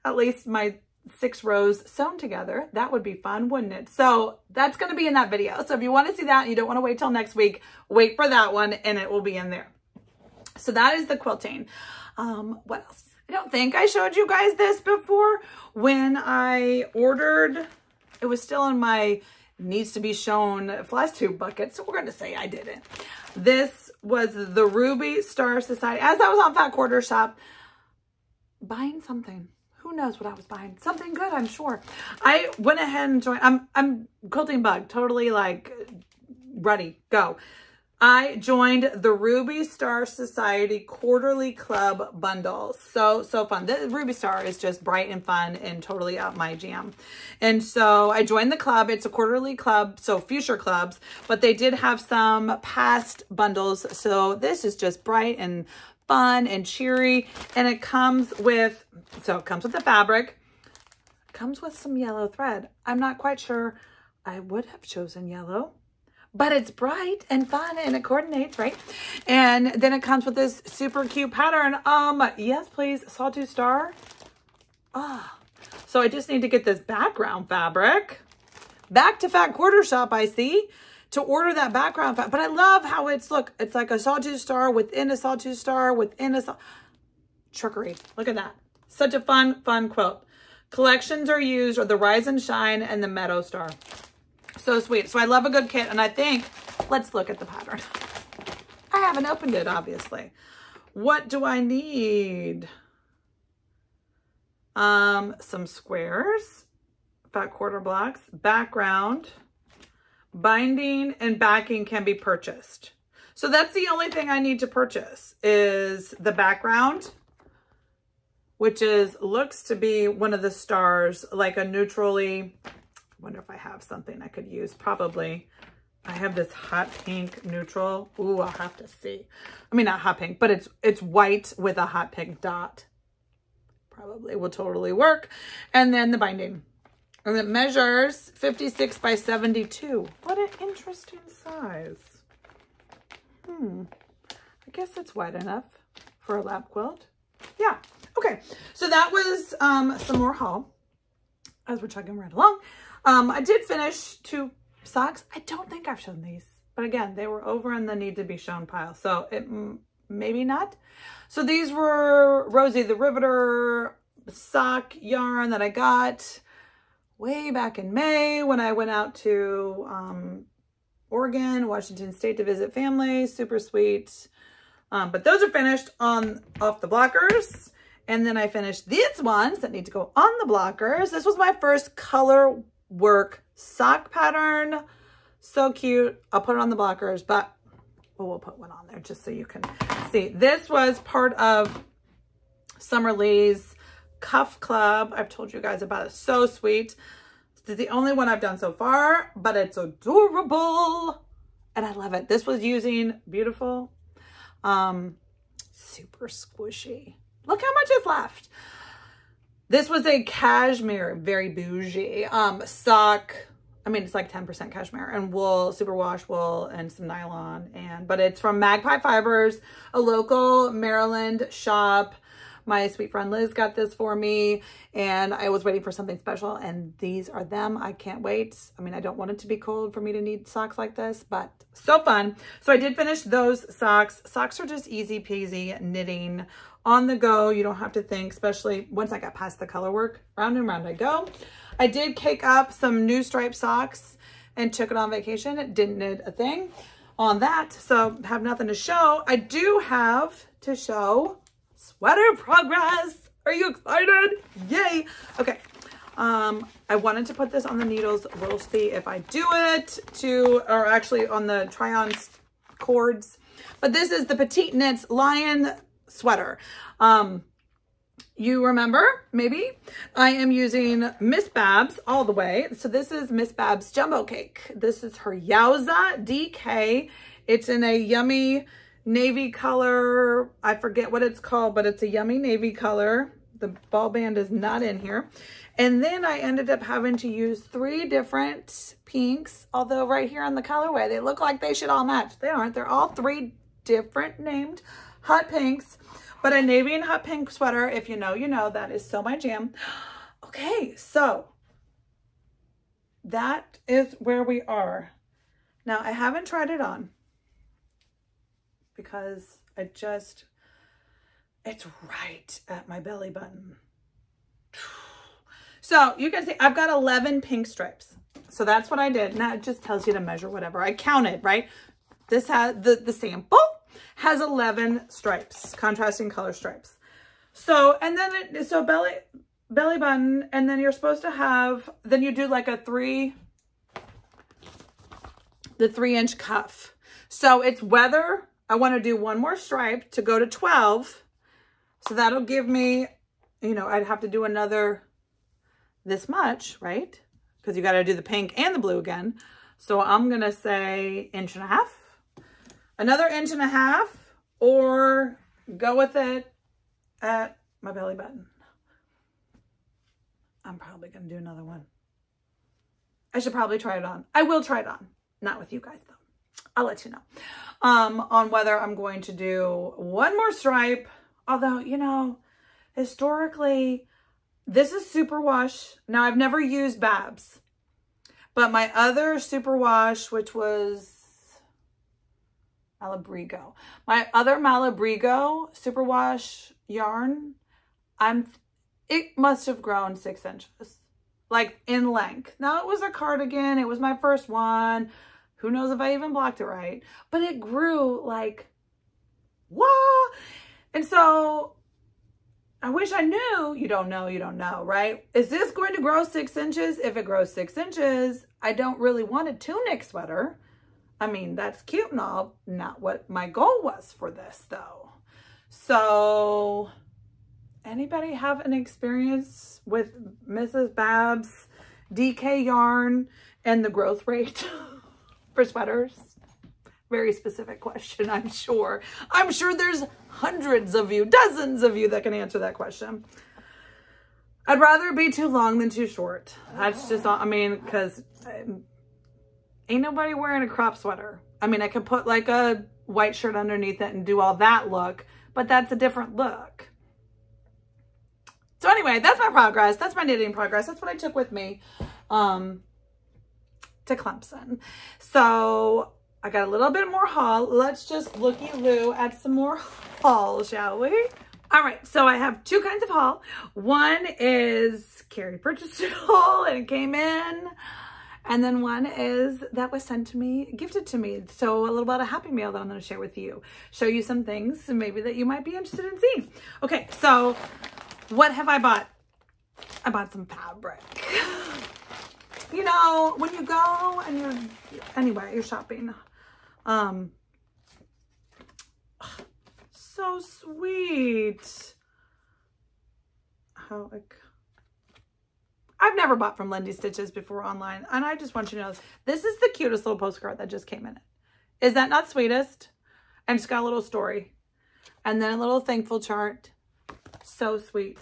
at least my 6 rows sewn together. That would be fun, wouldn't it? So that's going to be in that video. So if you want to see that and you don't want to wait till next week, wait for that one and it will be in there. So that is the quilting. What else? I don't think I showed you guys this before. When I ordered, it was still in my needs to be shown Flosstube bucket. So we're going to say I didn't. This was the Ruby Star Society. As I was on Fat Quarter Shop buying something. Who knows what I was buying? Something good, I'm sure. I went ahead and joined. I'm quilting bug. Totally like ready. Go. I joined the Ruby Star Society Quarterly Club bundle. So fun. The Ruby Star is just bright and fun and totally up my jam. And so I joined the club. It's a quarterly club, so future clubs, but they did have some past bundles. So this is just bright and fun and cheery. And it comes with, the fabric. It comes with some yellow thread. I'm not quite sure I would have chosen yellow, but it's bright and fun and it coordinates, right? And then it comes with this super cute pattern. Yes, please, Sawtooth Star. So I just need to get this background fabric. Back to Fat Quarter Shop, I see, to order that background fabric. But I love how it's like a Sawtooth Star within a Sawtooth Star within a trickery. Look at that. Such a fun quilt. Collections are used, or the Rise and Shine and the Meadow Star. So sweet. So I love a good kit. And I think, let's look at the pattern. I haven't opened it, obviously. What do I need? Some squares, fat quarter blocks, background, binding, and backing can be purchased. So that's the only thing I need to purchase is the background, which looks to be one of the stars, like a neutrally. I wonder if I have something I could use. Probably. I have this hot pink neutral. Ooh, I'll have to see. I mean, not hot pink, but it's white with a hot pink dot. Probably will totally work. And then the binding. And it measures 56 by 72. What an interesting size. I guess it's wide enough for a lap quilt. Yeah. Okay. So that was some more haul as we're chugging right along. I did finish 2 socks. I don't think I've shown these, but again, they were over in the need to be shown pile. So maybe not. So these were Rosie the Riveter sock yarn that I got way back in May when I went out to Oregon, Washington State to visit family. Super sweet. But those are finished off the blockers. And then I finished these ones that need to go on the blockers. This was my first color work sock pattern. So cute. I'll put it on the blockers, but we'll put one on there just so you can see. This was part of Summer Lee's Cuff Club. I've told you guys about it. So sweet. It's the only one I've done so far, but it's adorable. And I love it. This was using beautiful, super squishy. Look how much is left. This was a cashmere, very bougie, sock. I mean, it's like 10% cashmere and wool, superwash wool, and some nylon. But it's from Magpie Fibers, a local Maryland shop. My sweet friend Liz got this for me, and I was waiting for something special, and these are them. I can't wait. I mean, I don't want it to be cold for me to need socks like this, but so fun. So I did finish those socks. Socks are just easy peasy knitting on the go. You don't have to think, especially once I got past the color work. Round and round I go. I did cake up some new striped socks and took it on vacation. It didn't knit a thing on that, so have nothing to show. I do have to show sweater progress. Are you excited? Yay. Okay. I wanted to put this on the needles. We'll see if I do it or actually on the try-on cords. But this is the Petite Knits Lyon Sweater. You remember, maybe, I am using Miss Babs all the way. So this is Miss Babs Jumbo Cake. This is her Yowza DK. It's in a yummy navy color. I forget what it's called, but it's a yummy navy color. The ball band is not in here. And then I ended up having to use 3 different pinks, although right here on the colorway, they look like they should all match. They aren't. They're all 3 different named hot pinks, but a navy and hot pink sweater. If you know, you know. That is so my jam. Okay, so that is where we are. Now, I haven't tried it on because it's right at my belly button. So you can see I've got 11 pink stripes. So that's what I did. Now it just tells you to measure whatever. I counted, right? This has the sample has 11 stripes, contrasting color stripes. So, and then so belly button, and then you're supposed to have, then you do like the 3-inch cuff. So it's whether I want to do one more stripe to go to 12. So that'll give me, you know, I'd have to do another this much, right? Because you got to do the pink and the blue again. So I'm going to say 1.5 inches, another 1.5 inches, or go with it at my belly button. I'm probably going to do another one. I should probably try it on. I will try it on. Not with you guys though. I'll let you know on whether I'm going to do one more stripe. Although, you know, historically, this is superwash. Now, I've never used Babs, but my other superwash, which was Malabrigo, my other Malabrigo superwash yarn, it must have grown 6 inches, like in length. Now, it was a cardigan. It was my first one. Who knows if I even blocked it right, but it grew like, wah! And so I wish I knew. You don't know, right? Is this going to grow 6 inches? If it grows 6 inches, I don't really want a tunic sweater. I mean, that's cute and all. Not what my goal was for this though. So anybody have an experience with Mrs. Babs DK yarn and the growth rate for sweaters? Very specific question, I'm sure. I'm sure there's hundreds of you, dozens of you that can answer that question. I'd rather be too long than too short. That's just, I mean, because ain't nobody wearing a crop sweater. I mean, I could put like a white shirt underneath it and do all that look, but that's a different look. So anyway, that's my progress. That's my knitting progress. That's what I took with me to Clemson. So I got a little bit more haul. Let's just looky-loo at some more haul, shall we? All right, so I have two kinds of haul. One is Kari purchased it all and it came in. And then one is that was sent to me, gifted to me. So a little bit of Happy Mail that I'm going to share with you. Show you some things maybe that you might be interested in seeing. Okay, so what have I bought? I bought some fabric. You know, when you go and you're shopping. So sweet. How I've never bought from Lindy Stitches before online, and I just want you to know this is the cutest little postcard that just came in it. Is that not sweetest? And it's got a little story and then a little thankful chart. So sweet.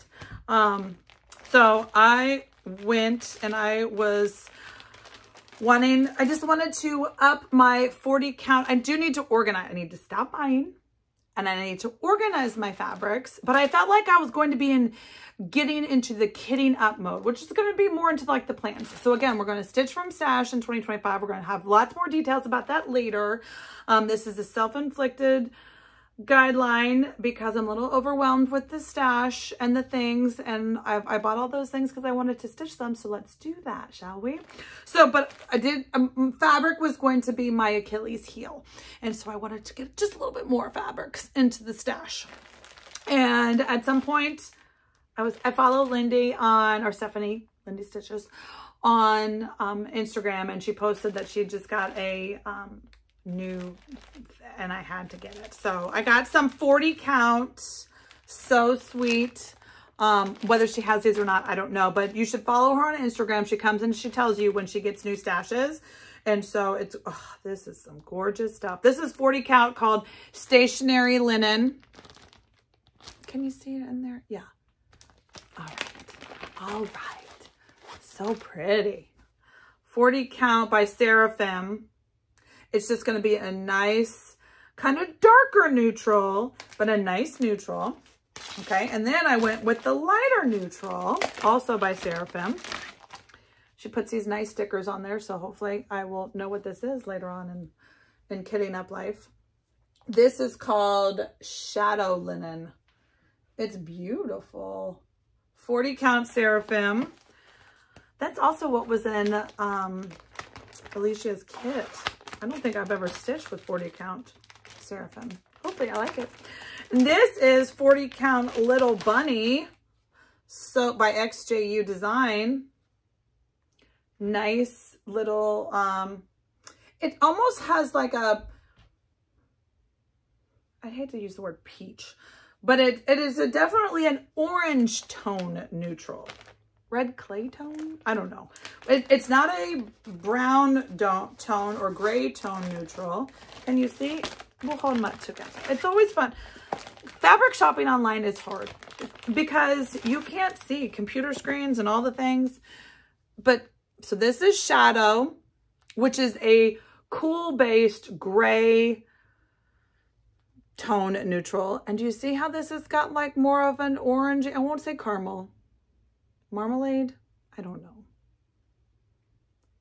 So I went and I was I just wanted to up my 40 count. I do need to organize. I need to stop buying. And I need to organize my fabrics, but I felt like I was going to be getting into the kitting up mode, which is going to be more into like the plans. So again, we're going to stitch from stash in 2025. We're going to have lots more details about that later. This is a self-inflicted guideline because I'm a little overwhelmed with the stash and the things, and I bought all those things because I wanted to stitch them. So let's do that, shall we? So, but I did, fabric was going to be my Achilles heel. And so I wanted to get just a little bit more fabrics into the stash. And at some point I follow Lindy or Stephanie, Lindy Stitches on Instagram, and she posted that she just got a new, and I had to get it. So I got some 40 count. So sweet. Whether she has these or not, I don't know, but you should follow her on Instagram. She comes and she tells you when she gets new stashes. And so it's, oh, this is some gorgeous stuff. This is 40 count called Stationary Linen. Can you see it in there? Yeah. All right. All right. So pretty. 40 count by Seraphim. It's just going to be a nice, kind of darker neutral, but a nice neutral. Okay, and then I went with the lighter neutral, also by Seraphim. She puts these nice stickers on there, so hopefully I will know what this is later on in Kitting Up Life. This is called Shadow Linen. It's beautiful. 40 count Seraphim. That's also what was in Alicia's kit. I don't think I've ever stitched with 40 count Seraphim. Hopefully I like it. And this is 40 count Little Bunny. So by XJU Design. Nice little, it almost has like a, I hate to use the word peach, but it is definitely an orange tone neutral. Red clay tone? I don't know. It's not a brown tone or gray tone neutral. And you see, we'll hold them up together. It's always fun. Fabric shopping online is hard because you can't see computer screens and all the things. But, so this is Shadow, which is a cool-based gray tone neutral. And do you see how this has got like more of an orange, I won't say caramel. Marmalade? I don't know.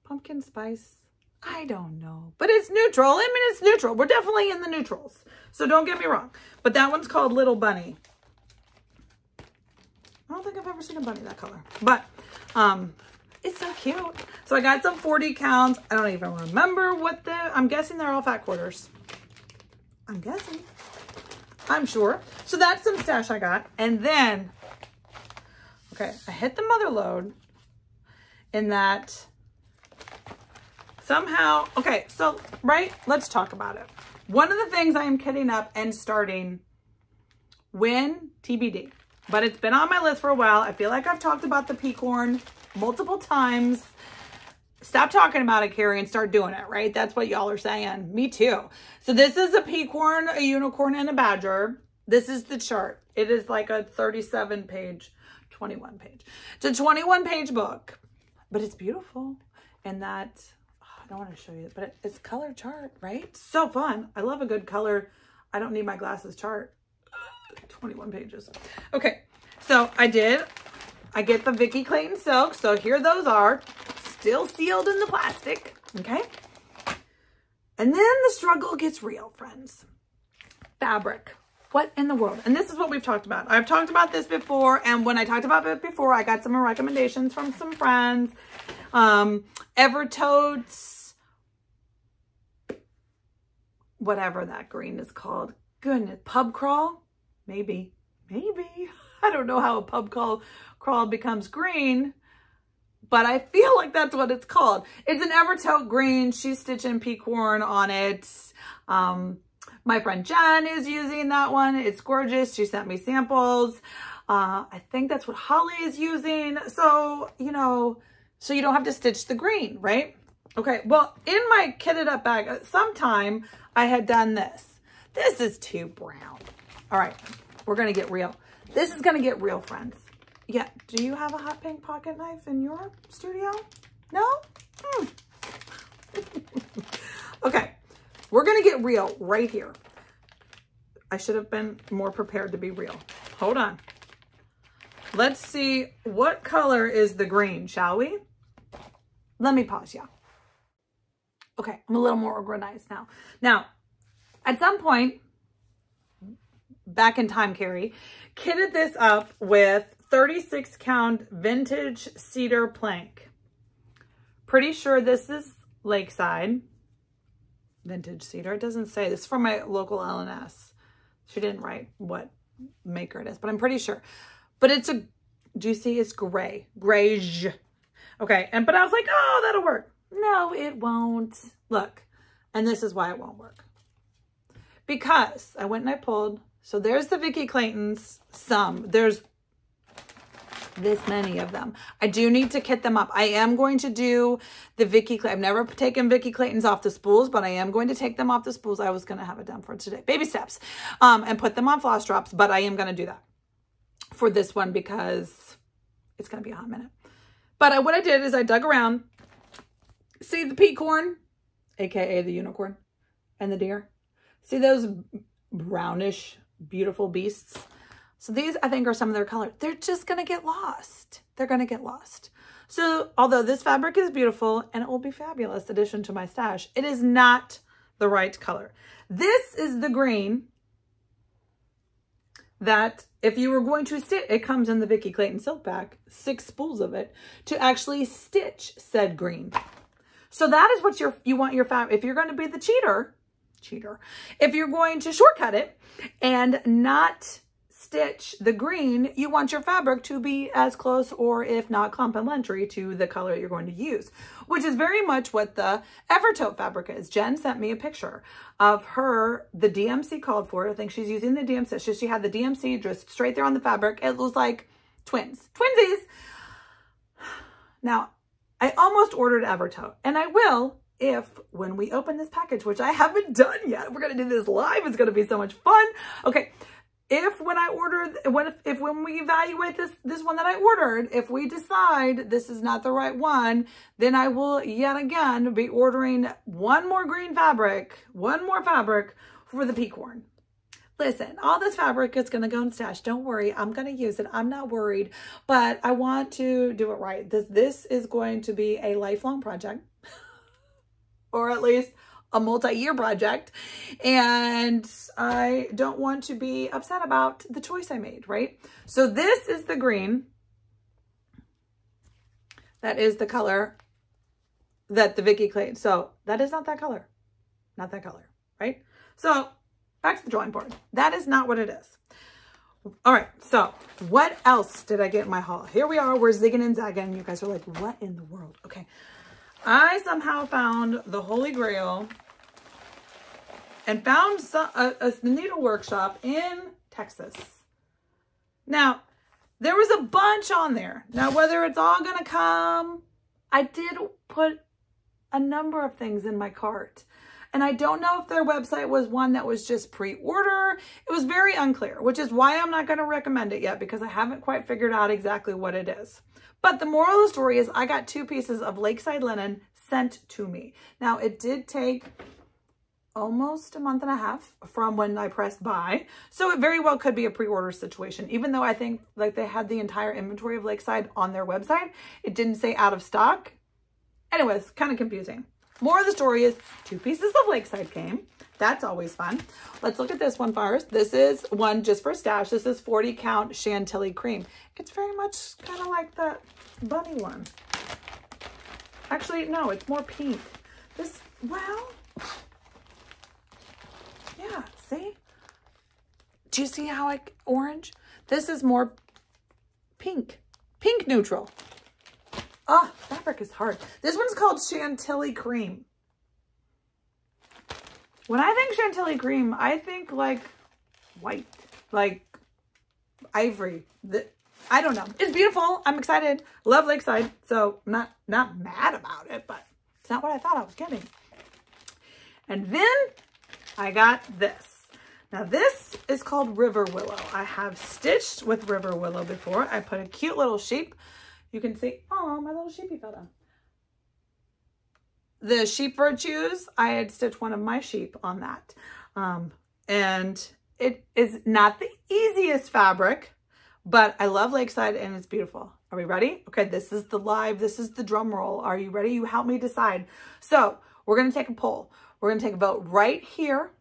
Pumpkin spice? I don't know. But it's neutral. I mean, it's neutral. We're definitely in the neutrals. So don't get me wrong. But that one's called Little Bunny. I don't think I've ever seen a bunny that color. But it's so cute. So I got some 40 counts. I don't even remember what I'm guessing they're all fat quarters. I'm guessing. I'm sure. So that's some stash I got. And then, okay, I hit the mother load in that somehow, okay, so, right, let's talk about it. One of the things I am kitting up and starting when TBD, but it's been on my list for a while. I feel like I've talked about the peacorn multiple times. Stop talking about it, Kari, and start doing it, right? That's what y'all are saying. Me too. So this is a peacorn, a unicorn, and a badger. This is the chart. It is like a 37 page, 21 page. It's a 21 page book, but it's beautiful. And that, I don't want to show you, but it's color chart, right? So fun. I love a good color. I don't need my glasses chart. 21 pages. Okay. So I get the Vicky Clayton silk. So here those are, still sealed in the plastic. Okay. And then the struggle gets real, friends. Fabric. What in the world? And this is what we've talked about. I've talked about this before, and when I talked about it before, I got some recommendations from some friends. Evertotes, whatever that green is called. Goodness, pub crawl? Maybe. I don't know how a pub crawl becomes green, but I feel like that's what it's called. It's an Evertote green. She's stitching peacorn on it. My friend Jen is using that one. It's gorgeous. She sent me samples. I think that's what Holly is using. So, you know, so you don't have to stitch the green, right? Okay, well, in my kitted up bag, sometime I had done this. This is too brown. All right, we're gonna get real. This is gonna get real, friends. Yeah, do you have a hot pink pocket knife in your studio? No? Okay, we're gonna get real right here. I should have been more prepared to be real. Hold on. Let's see what color is the green, shall we? Let me pause, yeah. Okay, I'm a little more organized now. Now, at some point, back in time, Kari kitted this up with 36 count vintage cedar plank. Pretty sure this is Lakeside vintage cedar. It doesn't say. This is from my local LNS. She didn't write what maker it is, but I'm pretty sure. But it's a, do you see? It's gray, grayish. Okay, but I was like, oh, that'll work. No, it won't. Look, and this is why it won't work. Because I went and I pulled. So there's the Vicki Claytons. There's this many of them. I do need to kit them up. I am going to do the Vicki Clayton. I've never taken Vicki Claytons off the spools, but I am going to take them off the spools. I was going to have it done for today. Baby steps. And put them on floss drops, but I am going to do that for this one because it's going to be a hot minute. But what I did is I dug around. See the peacorn, aka the unicorn, and the deer. See those brownish, beautiful beasts? So these, I think, are some of their colors. They're just going to get lost. They're going to get lost. So although this fabric is beautiful and it will be fabulous addition to my stash, it is not the right color. This is the green that if you were going to stitch, it comes in the Vicki Clayton silk pack, 6 spools of it, to actually stitch said green. So that is what you want your fabric. If you're going to be the cheater, if you're going to shortcut it and not stitch the green, you want your fabric to be as close, or if not complementary, to the color you're going to use, which is very much what the Evertote fabric is. Jen sent me a picture of the DMC called for it. I think she's using the DMC. She had the DMC just straight there on the fabric. It was like twinsies. Now, I almost ordered Evertote, and I will when we open this package, which I haven't done yet. We're going to do this live. It's going to be so much fun. Okay. When we evaluate this one that I ordered, if we decide this is not the right one, then I will yet again be ordering one more fabric for the peacorn. Listen, all this fabric is going to go in stash. Don't worry. I'm going to use it. I'm not worried, but I want to do it right. This is going to be a lifelong project, or at least a multi-year project. And I don't want to be upset about the choice I made, right? So this is the green. That is the color that the Vicki Clayton. So that is not that color. Not that color, right? So back to the drawing board. That is not what it is. All right, so what else did I get in my haul? Here we are, we're zigging and zagging. You guys are like, what in the world? Okay, I somehow found the Holy Grail and found a needle workshop in Texas. Now, there was a bunch on there. Now, whether it's all gonna come, I did put a number of things in my cart. And I don't know if their website was one that was just pre-order. It was very unclear, which is why I'm not gonna recommend it yet, because I haven't quite figured out exactly what it is. But the moral of the story is I got 2 pieces of Lakeside linen sent to me. Now, it did take almost a month and a half from when I pressed buy. So it very well could be a pre-order situation, even though I think like they had the entire inventory of Lakeside on their website. It didn't say out of stock. Anyways, kind of confusing. More of the story is 2 pieces of Lakeside came. That's always fun. Let's look at this one first. This is one just for stash. This is 40 count Chantilly cream. It's very much kind of like that bunny one. Actually, no, it's more pink. This, well, yeah, see? Do you see how orange? This is more pink neutral. Oh, fabric is hard. This one's called Chantilly cream. When I think Chantilly cream, I think like white, like ivory. I don't know. It's beautiful. I'm excited. Love Lakeside. So I'm not mad about it, but it's not what I thought I was getting. And then I got this. Now this is called River Willow. I have stitched with River Willow before. I put a cute little sheep. You can see, oh, my little sheepy fell down. The sheep virtues, I had stitched one of my sheep on that. And it is not the easiest fabric, but I love Lakeside and it's beautiful. Are we ready? Okay, this is the drum roll. Are you ready? You help me decide. So we're going to take a poll. We're going to take a vote right here.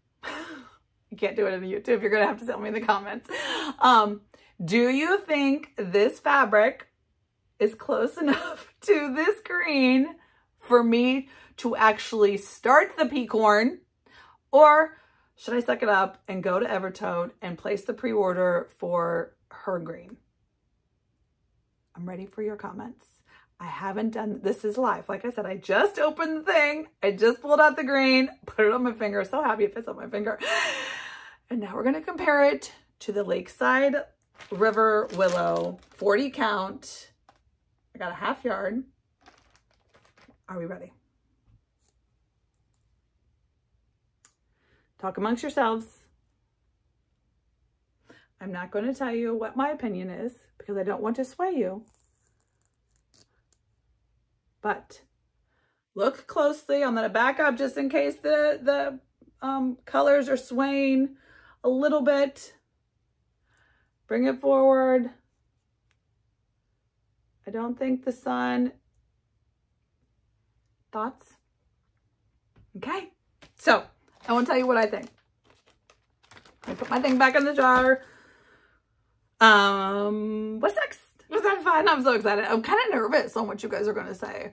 You can't do it on YouTube. You're going to have to tell me in the comments. Do you think this fabric is close enough to this green for me to actually start the peacorn, or should I suck it up and go to Evertote and place the pre-order for her green? I'm ready for your comments. I haven't done, this is live. Like I said, I just opened the thing. I just pulled out the green, put it on my finger. So happy it fits on my finger. And now we're going to compare it to the Lakeside River Willow 40 count. I got a half yard. Are we ready? Talk amongst yourselves. I'm not going to tell you what my opinion is because I don't want to sway you. But look closely. I'm going to back up just in case the colors are swaying a little bit. Bring it forward. I don't think the sun. Thoughts? Okay. So I won't tell you what I think. I put my thing back in the jar. What's next? Was that fun? I'm so excited. I'm kind of nervous on what you guys are going to say.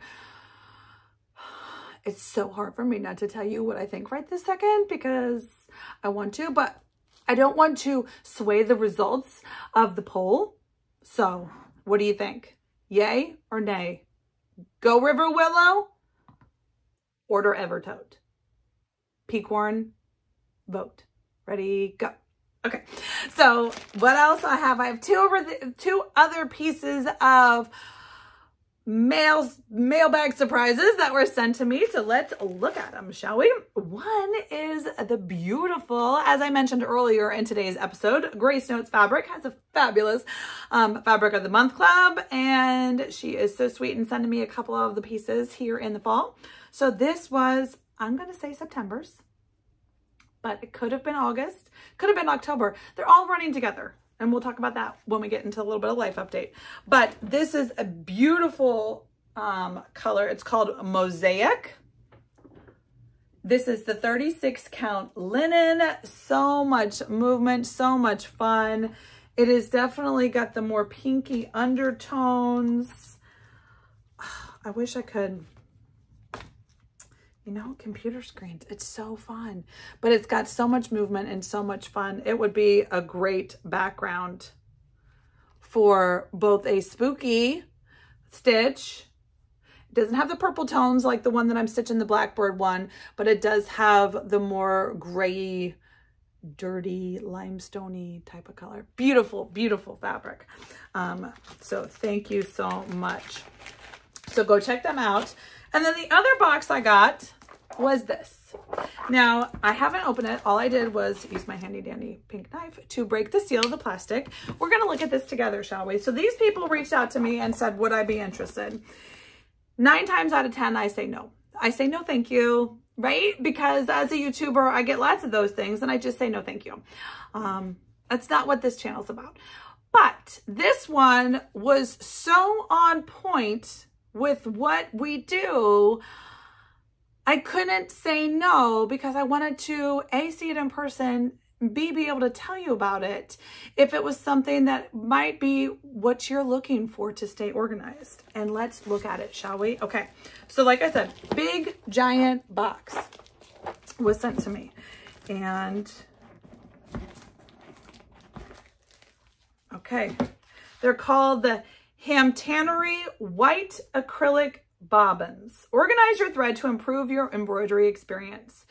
It's so hard for me not to tell you what I think right this second because I want to, but I don't want to sway the results of the poll. So what do you think? Yay or nay? Go River Willow? Order Evertote. Peacorn, vote. Ready, go. Okay, so what else I have? I have two other pieces of mailbag surprises that were sent to me. So let's look at them, shall we? One is the beautiful, as I mentioned earlier in today's episode, Grace Notes Fabric has a fabulous Fabric of the Month Club. And she is so sweet and sending me a couple of the pieces here in the fall. So this was, I'm going to say September's, but it could have been August, could have been October. They're all running together. And we'll talk about that when we get into a little bit of life update. But this is a beautiful color. It's called Mosaic. This is the 36 count linen. So much movement, so much fun. It is definitely got the more pinky undertones. I wish I could, you know, computer screens. It's so fun, but it's got so much movement and so much fun. It would be a great background for both a spooky stitch. It doesn't have the purple tones like the one that I'm stitching, the Blackbird one, but it does have the more gray, dirty, limestoney type of color. Beautiful, beautiful fabric. So thank you so much. So go check them out. And then the other box I got was this. Now, I haven't opened it. All I did was use my handy dandy pink knife to break the seal of the plastic. We're going to look at this together, shall we? So these people reached out to me and said, would I be interested? 9 times out of 10, I say no. I say no, thank you, right? Because as a YouTuber, I get lots of those things and I just say no, thank you. That's not what this channel's about. But this one was so on point with what we do. I couldn't say no because I wanted to A, see it in person, B, be able to tell you about it if it was something that might be what you're looking for to stay organized. And let's look at it, shall we? Okay, so like I said, big giant box was sent to me. And okay, they're called the Hamtannery White Acrylic Bobbins. Organize your thread to improve your embroidery experience.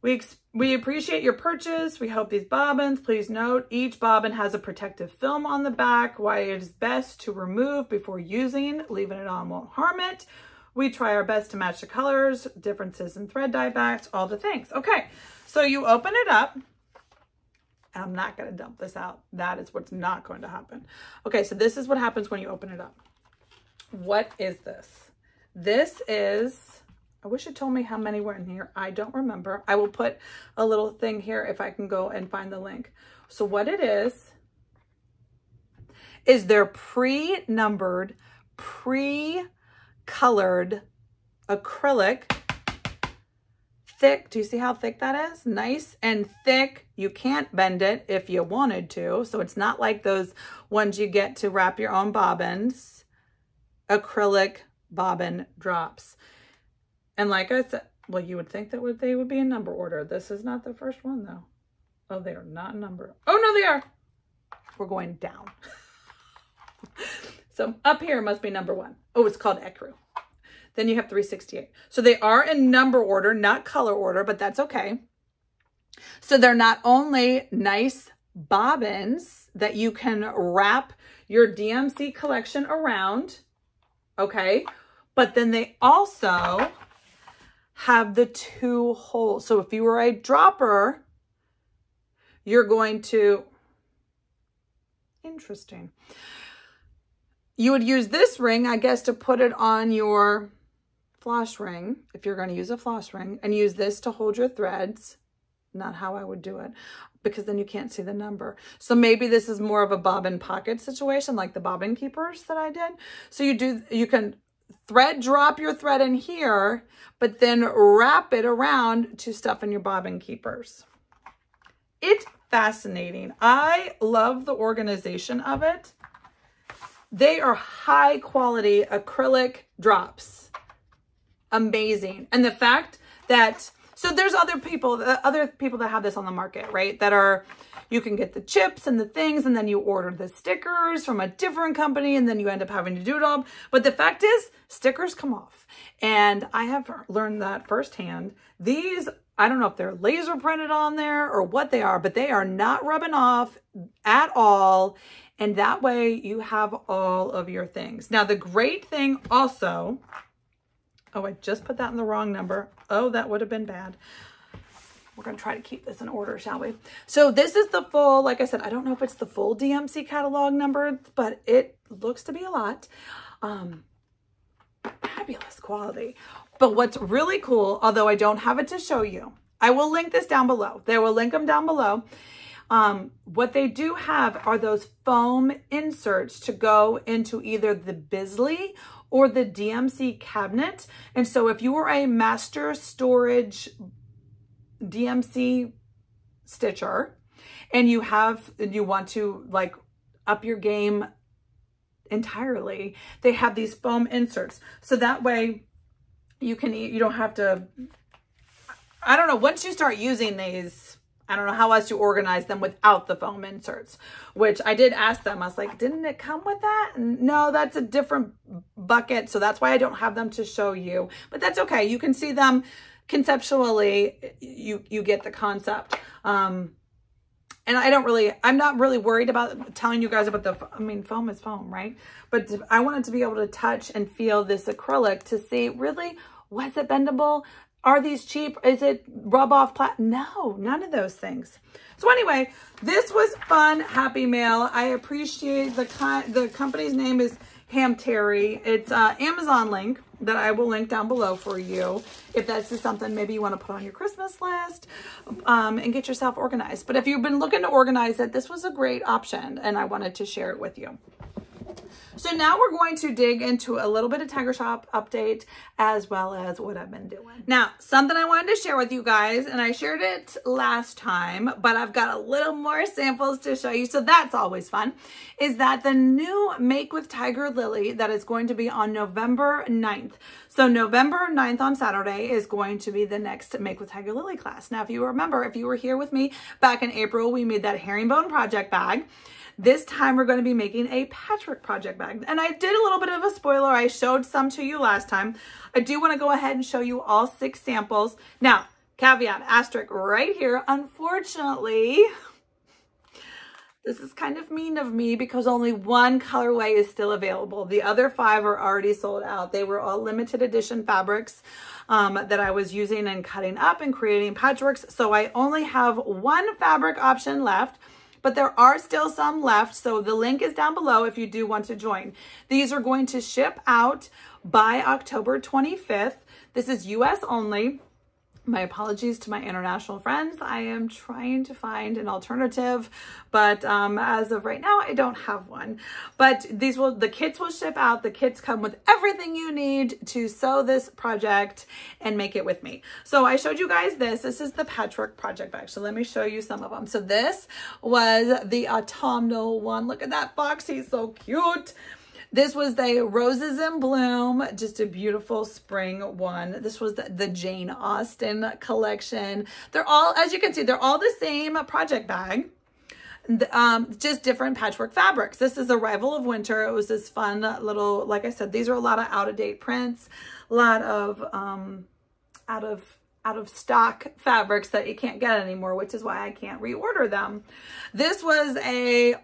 We appreciate your purchase. We hope these bobbins, please note, each bobbin has a protective film on the back, why it is best to remove before using. Leaving it on won't harm it. We try our best to match the colors, differences in thread diebacks, all the things. Okay, so you open it up. I'm not going to dump this out. That is what's not going to happen. Okay, so this is what happens when you open it up. What is this? This is, I wish it told me how many were in here. I don't remember. I will put a little thing here if I can go and find the link. So what it is their pre-numbered, pre-colored acrylic, thick. Do you see how thick that is? Nice and thick. You can't bend it if you wanted to. So it's not like those ones you get to wrap your own bobbins. Acrylic bobbin drops. And like I said, well, you would think that they would be in number order. This is not the first one though. Oh, they are not in number. Oh no, they are. We're going down. So up here must be number 1. Oh, it's called Ecru. Then you have 368. So they are in number order, not color order, but that's okay. So they're not only nice bobbins that you can wrap your DMC collection around, okay, but then they also have the 2 holes. So if you were a dropper, you're going to, interesting. You would use this ring, I guess, to put it on your floss ring, if you're going to use a floss ring, and use this to hold your threads. Not how I would do it, because then you can't see the number. So maybe this is more of a bobbin pocket situation, like the bobbin keepers that I did. So you can thread drop your thread in here, but then wrap it around to stuff in your bobbin keepers. It's fascinating. I love the organization of it. They are high quality acrylic drops. Amazing. And the fact that, so there's other people that have this on the market, right? That are, you can get the chips and the things, and then you order the stickers from a different company, and then you end up having to do it all. But the fact is, stickers come off. And I have learned that firsthand. These, I don't know if they're laser printed on there or what they are, but they are not rubbing off at all. And that way you have all of your things. Now, the great thing also, oh, I just put that in the wrong number. Oh, that would have been bad. We're going to try to keep this in order, shall we? So this is the full, like I said, I don't know if it's the full DMC catalog number, but it looks to be a lot. Fabulous quality. But what's really cool, although I don't have it to show you, I will link this down below. They will link them down below. What they do have are those foam inserts to go into either the Bisley or the DMC cabinet. And so if you are a master storage DMC stitcher and you want to like up your game entirely, they have these foam inserts. So that way you don't have to, I don't know, once you start using these, I don't know how else you organize them without the foam inserts, which I did ask them. I was like, didn't it come with that? And no, that's a different bucket. So that's why I don't have them to show you, but that's okay. You can see them conceptually. You get the concept. And I'm not really worried about telling you guys about foam is foam, right? But I wanted to be able to touch and feel this acrylic to see really, was it bendable? Are these cheap? Is it rub off No, none of those things. So anyway, this was fun, happy mail. I appreciate the company's name is Hamtannery. It's an Amazon link that I will link down below for you. If that's just something maybe you want to put on your Christmas list and get yourself organized. But if you've been looking to organize it, this was a great option and I wanted to share it with you. So now we're going to dig into a little bit of Tiger Shop update as well as what I've been doing. Now, something I wanted to share with you guys, and I shared it last time, but I've got a little more samples to show you, so that's always fun, is that the new Make with Tiger Lily that is going to be on November 9th. So November 9th on Saturday is going to be the next Make with Tiger Lily class. Now, if you remember, if you were here with me back in April, we made that herringbone project bag. This time we're going to be making a patchwork project bag. And I did a little bit of a spoiler. I showed some to you last time. I do want to go ahead and show you all 6 samples. Now, caveat, asterisk right here. Unfortunately, this is kind of mean of me because only one colorway is still available. The other 5 are already sold out. They were all limited edition fabrics that I was using and cutting up and creating patchworks. So I only have one fabric option left. But there are still some left, so the link is down below if you do want to join. These are going to ship out by October 25th. This is US only. My apologies to my international friends. I am trying to find an alternative, but as of right now, I don't have one. But the kits will ship out. The kits come with everything you need to sew this project and make it with me. So I showed you guys this. This is the Patchwork project bag. So let me show you some of them. So this was the autumnal one. Look at that box. He's so cute. This was the Roses in Bloom, just a beautiful spring one. This was the Jane Austen collection. They're all, as you can see, they're all the same project bag, just different patchwork fabrics. This is Arrival of Winter. It was this fun little, like I said, these are a lot of out-of-date prints, a lot of out of stock fabrics that you can't get anymore, which is why I can't reorder them. This was a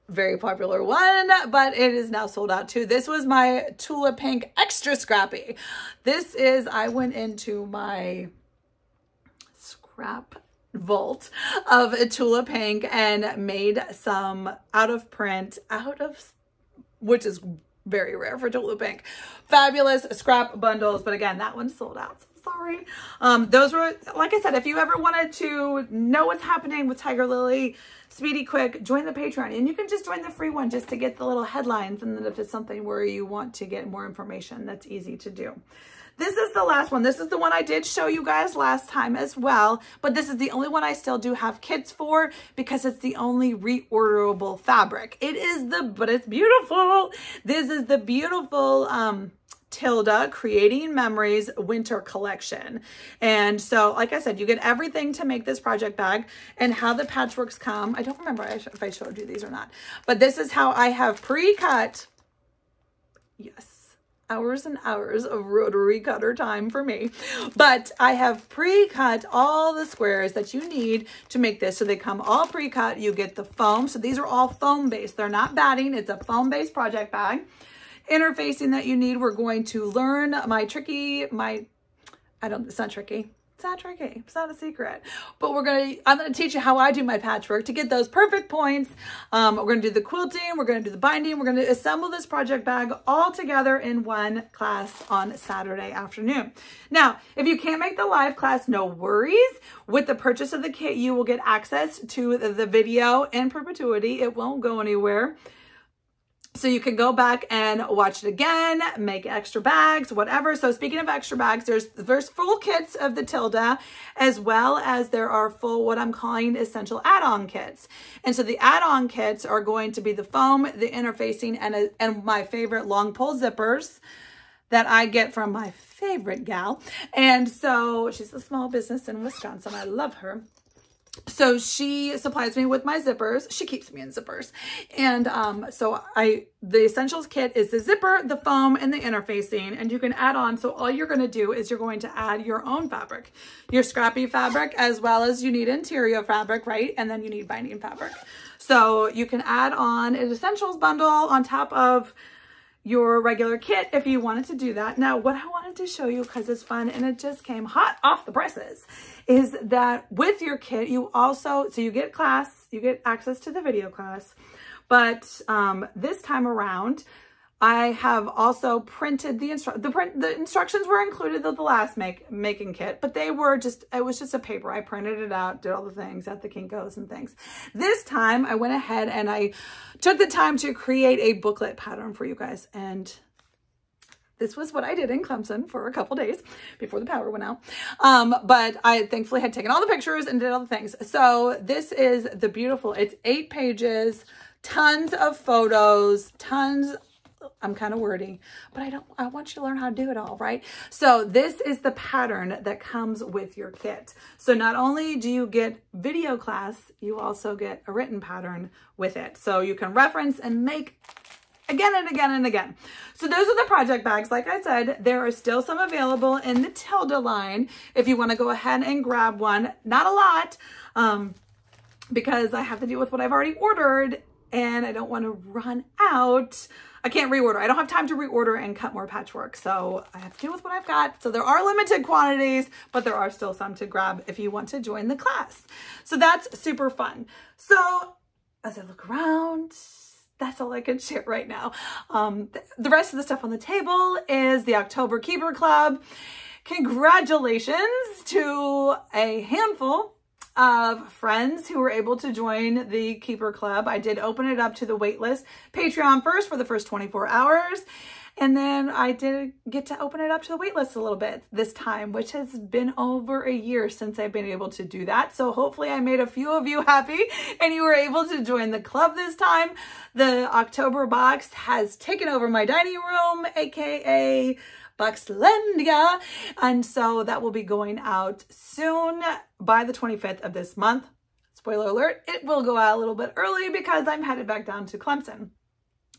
very popular one, but it is now sold out too. This was my Tula Pink Extra Scrappy. This is, I went into my scrap vault of Tula Pink and made some out of print, which is very rare for Tula Pink, fabulous scrap bundles. But again, that one sold out. So sorry. Those were, like I said, if you ever wanted to know what's happening with Tiger Lily, speedy quick, join the Patreon, and you can just join the free one just to get the little headlines. And then if it's something where you want to get more information, that's easy to do. This is the last one. This is the one I did show you guys last time as well, but this is the only one I still do have kits for because it's the only reorderable fabric. But it's beautiful. This is the beautiful, Hilda Creating Memories winter collection. And so, like I said, you get everything to make this project bag and how the patchworks come. I don't remember if I showed you these or not, but this is how I have pre-cut. Yes, hours and hours of rotary cutter time for me. But I have pre-cut all the squares that you need to make this. So they come all pre-cut. You get the foam. So these are all foam based. They're not batting. It's a foam based project bag. Interfacing that you need, we're going to learn it's not tricky. It's not tricky. It's not a secret. But I'm gonna teach you how I do my patchwork to get those perfect points. We're gonna do the quilting, we're gonna do the binding, we're gonna assemble this project bag all together in one class on Saturday afternoon. Now, if you can't make the live class, no worries. With the purchase of the kit, you will get access to the video in perpetuity. It won't go anywhere. So you can go back and watch it again, make extra bags, whatever. So speaking of extra bags, there's full kits of the Tilda, as well as there are full, what I'm calling essential add-on kits. And so the add-on kits are going to be the foam, the interfacing, and my favorite long pole zippers that I get from my favorite gal. And so she's a small business in Wisconsin. I love her. So she supplies me with my zippers. She keeps me in zippers. And the essentials kit is the zipper, the foam, and the interfacing. And you can add on. So all you're going to do is you're going to add your own fabric, your scrappy fabric, as well as you need interior fabric, right? And then you need binding fabric. So you can add on an essentials bundle on top of your regular kit if you wanted to do that. Now, what I wanted to show you, because it's fun and it just came hot off the presses, is that with your kit, you also, so you get class, you get access to the video class, but this time around, I have also printed the instructions were included with the last making kit, but it was just a paper. I printed it out, did all the things at the Kinko's and things. This time I went ahead and I took the time to create a booklet pattern for you guys. And this was what I did in Clemson for a couple days before the power went out. But I thankfully had taken all the pictures and did all the things. So this is the beautiful, it's 8 pages, tons of photos, tons. I'm kind of wordy, but I want you to learn how to do it all, right? So this is the pattern that comes with your kit. So not only do you get video class, you also get a written pattern with it. So you can reference and make again and again and again. So those are the project bags. Like I said, there are still some available in the Hilda line if you want to go ahead and grab one. Not a lot, because I have to deal with what I've already ordered and I don't want to run out. I can't reorder. I don't have time to reorder and cut more patchwork. So I have to deal with what I've got. So there are limited quantities, but there are still some to grab if you want to join the class. So that's super fun. So as I look around, that's all I can share right now. The rest of the stuff on the table is the October Keeper Club. Congratulations to a handful of friends who were able to join the Keeper Club. I did open it up to the wait list Patreon first for the first 24 hours. And then I did get to open it up to the wait list a little bit this time, which has been over a year since I've been able to do that. So hopefully I made a few of you happy and you were able to join the club this time. The October box has taken over my dining room, aka Boxlandia, and so that will be going out soon by the 25th of this month. Spoiler alert, it will go out a little bit early because I'm headed back down to Clemson.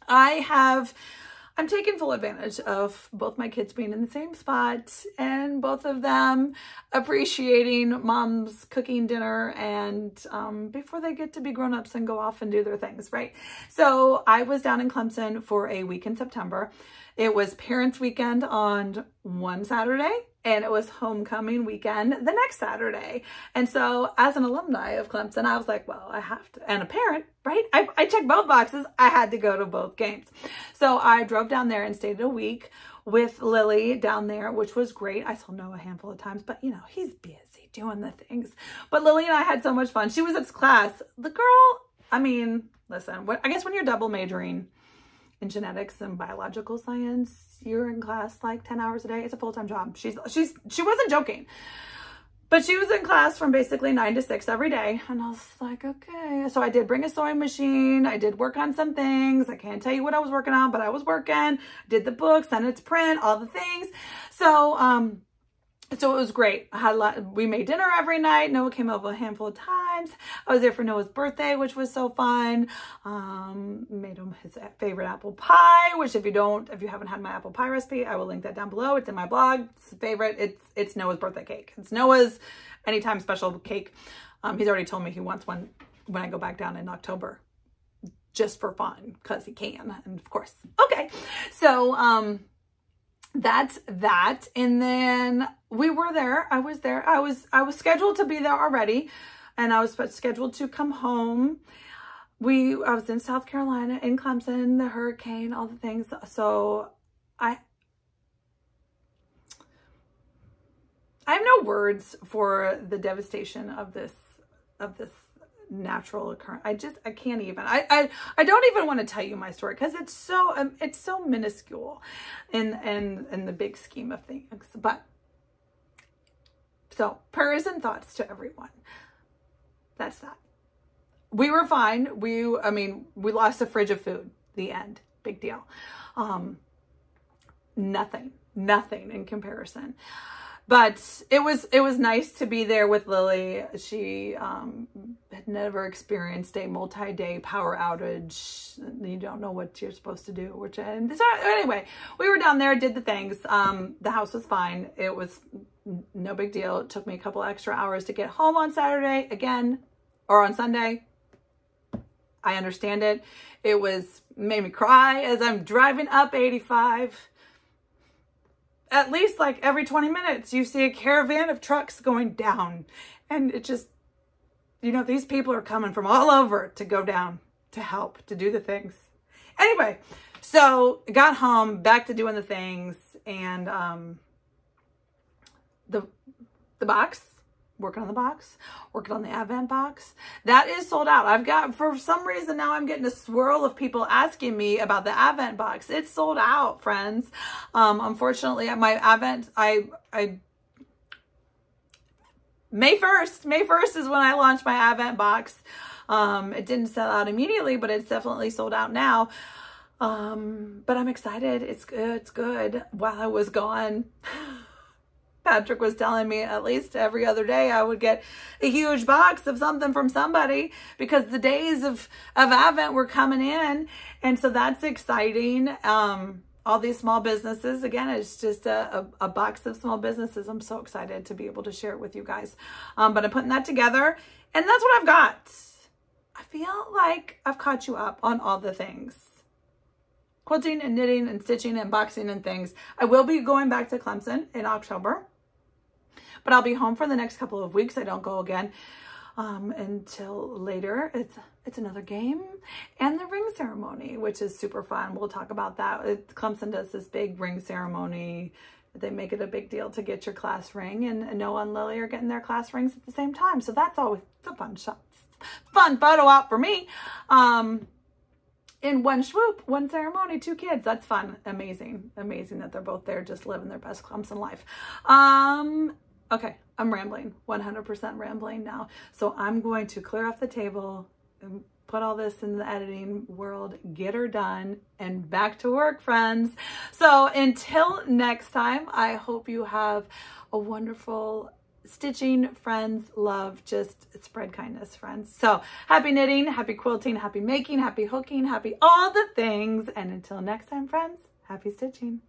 I'm taking full advantage of both my kids being in the same spot and both of them appreciating mom's cooking dinner and before they get to be grown-ups and go off and do their things, right? So I was down in Clemson for a week in September. It was Parents Weekend on one Saturday and it was Homecoming Weekend the next Saturday. And so as an alumni of Clemson, I was like, well, I have to, and a parent, right? I checked both boxes. I had to go to both games. So I drove down there and stayed a week with Lily down there, which was great. I saw Noah a handful of times, but you know, he's busy doing the things. But Lily and I had so much fun. She was at class. The girl, I mean, listen, I guess when you're double majoring in genetics and biological science, you're in class like 10 hours a day. It's a full-time job. She wasn't joking, but she was in class from basically 9 to 6 every day. And I was like, okay. So I did bring a sewing machine. I did work on some things. I can't tell you what I was working on, but I was working, did the book, sent it to print, all the things. So it was great. I had we made dinner every night. Noah came over a handful of times. I was there for Noah's birthday, which was so fun. Made him his favorite apple pie, which if you haven't had my apple pie recipe, I will link that down below. It's in my blog. It's his favorite. It's Noah's birthday cake. It's Noah's anytime special cake. He's already told me he wants one when I go back down in October, just for fun, because he can. And of course, okay. So, that's that. And then we were there. I was there. I was scheduled to be there already, and I was scheduled to come home. I was in South Carolina, in Clemson, the hurricane, all the things. So I have no words for the devastation of this natural occurrence. I can't even. I don't even want to tell you my story because it's so minuscule in the big scheme of things. But so prayers and thoughts to everyone. That's that. We were fine. We lost a fridge of food. The end. Big deal. Nothing in comparison. But it was nice to be there with Lily. She had never experienced a multi-day power outage. You don't know what you're supposed to do. Anyway, we were down there, did the things. The house was fine. It was no big deal. It took me a couple extra hours to get home on Saturday again, or on Sunday. I understand it. It made me cry as I'm driving up 85. At least like every 20 minutes, you see a caravan of trucks going down. And it just, these people are coming from all over to go down, to help, to do the things. Anyway, so got home, back to doing the things, and the box, working on the box, working on the Advent box. That is sold out. I've got, for some reason now I'm getting a swirl of people asking me about the Advent box. It's sold out, friends. Unfortunately, my Advent, May 1st is when I launched my Advent box. It didn't sell out immediately, but it's definitely sold out now. But I'm excited. It's good. While I was gone, Patrick was telling me at least every other day I would get a huge box of something from somebody because the days of Advent were coming in. And so that's exciting. All these small businesses, again, it's just a box of small businesses. I'm so excited to be able to share it with you guys. But I'm putting that together, and that's what I've got. I feel like I've caught you up on all the things. Quilting and knitting and stitching and boxing and things. I will be going back to Clemson in October, but I'll be home for the next couple of weeks. I don't go again until later. It's another game and the ring ceremony, which is super fun. We'll talk about that. Clemson does this big ring ceremony. They make it a big deal to get your class ring, and Noah and Lily are getting their class rings at the same time. So that's always a fun shot. Fun photo op for me. In one swoop, one ceremony, 2 kids. That's fun. Amazing. Amazing that they're both there just living their best Clemson life. Okay, I'm rambling. 100% rambling now. So I'm going to clear off the table and put all this in the editing world, get her done, and back to work, friends. So until next time, I hope you have a wonderful stitching, friends. Love, just spread kindness, friends. So happy knitting, happy quilting, happy making, happy hooking, happy all the things. And until next time, friends, happy stitching.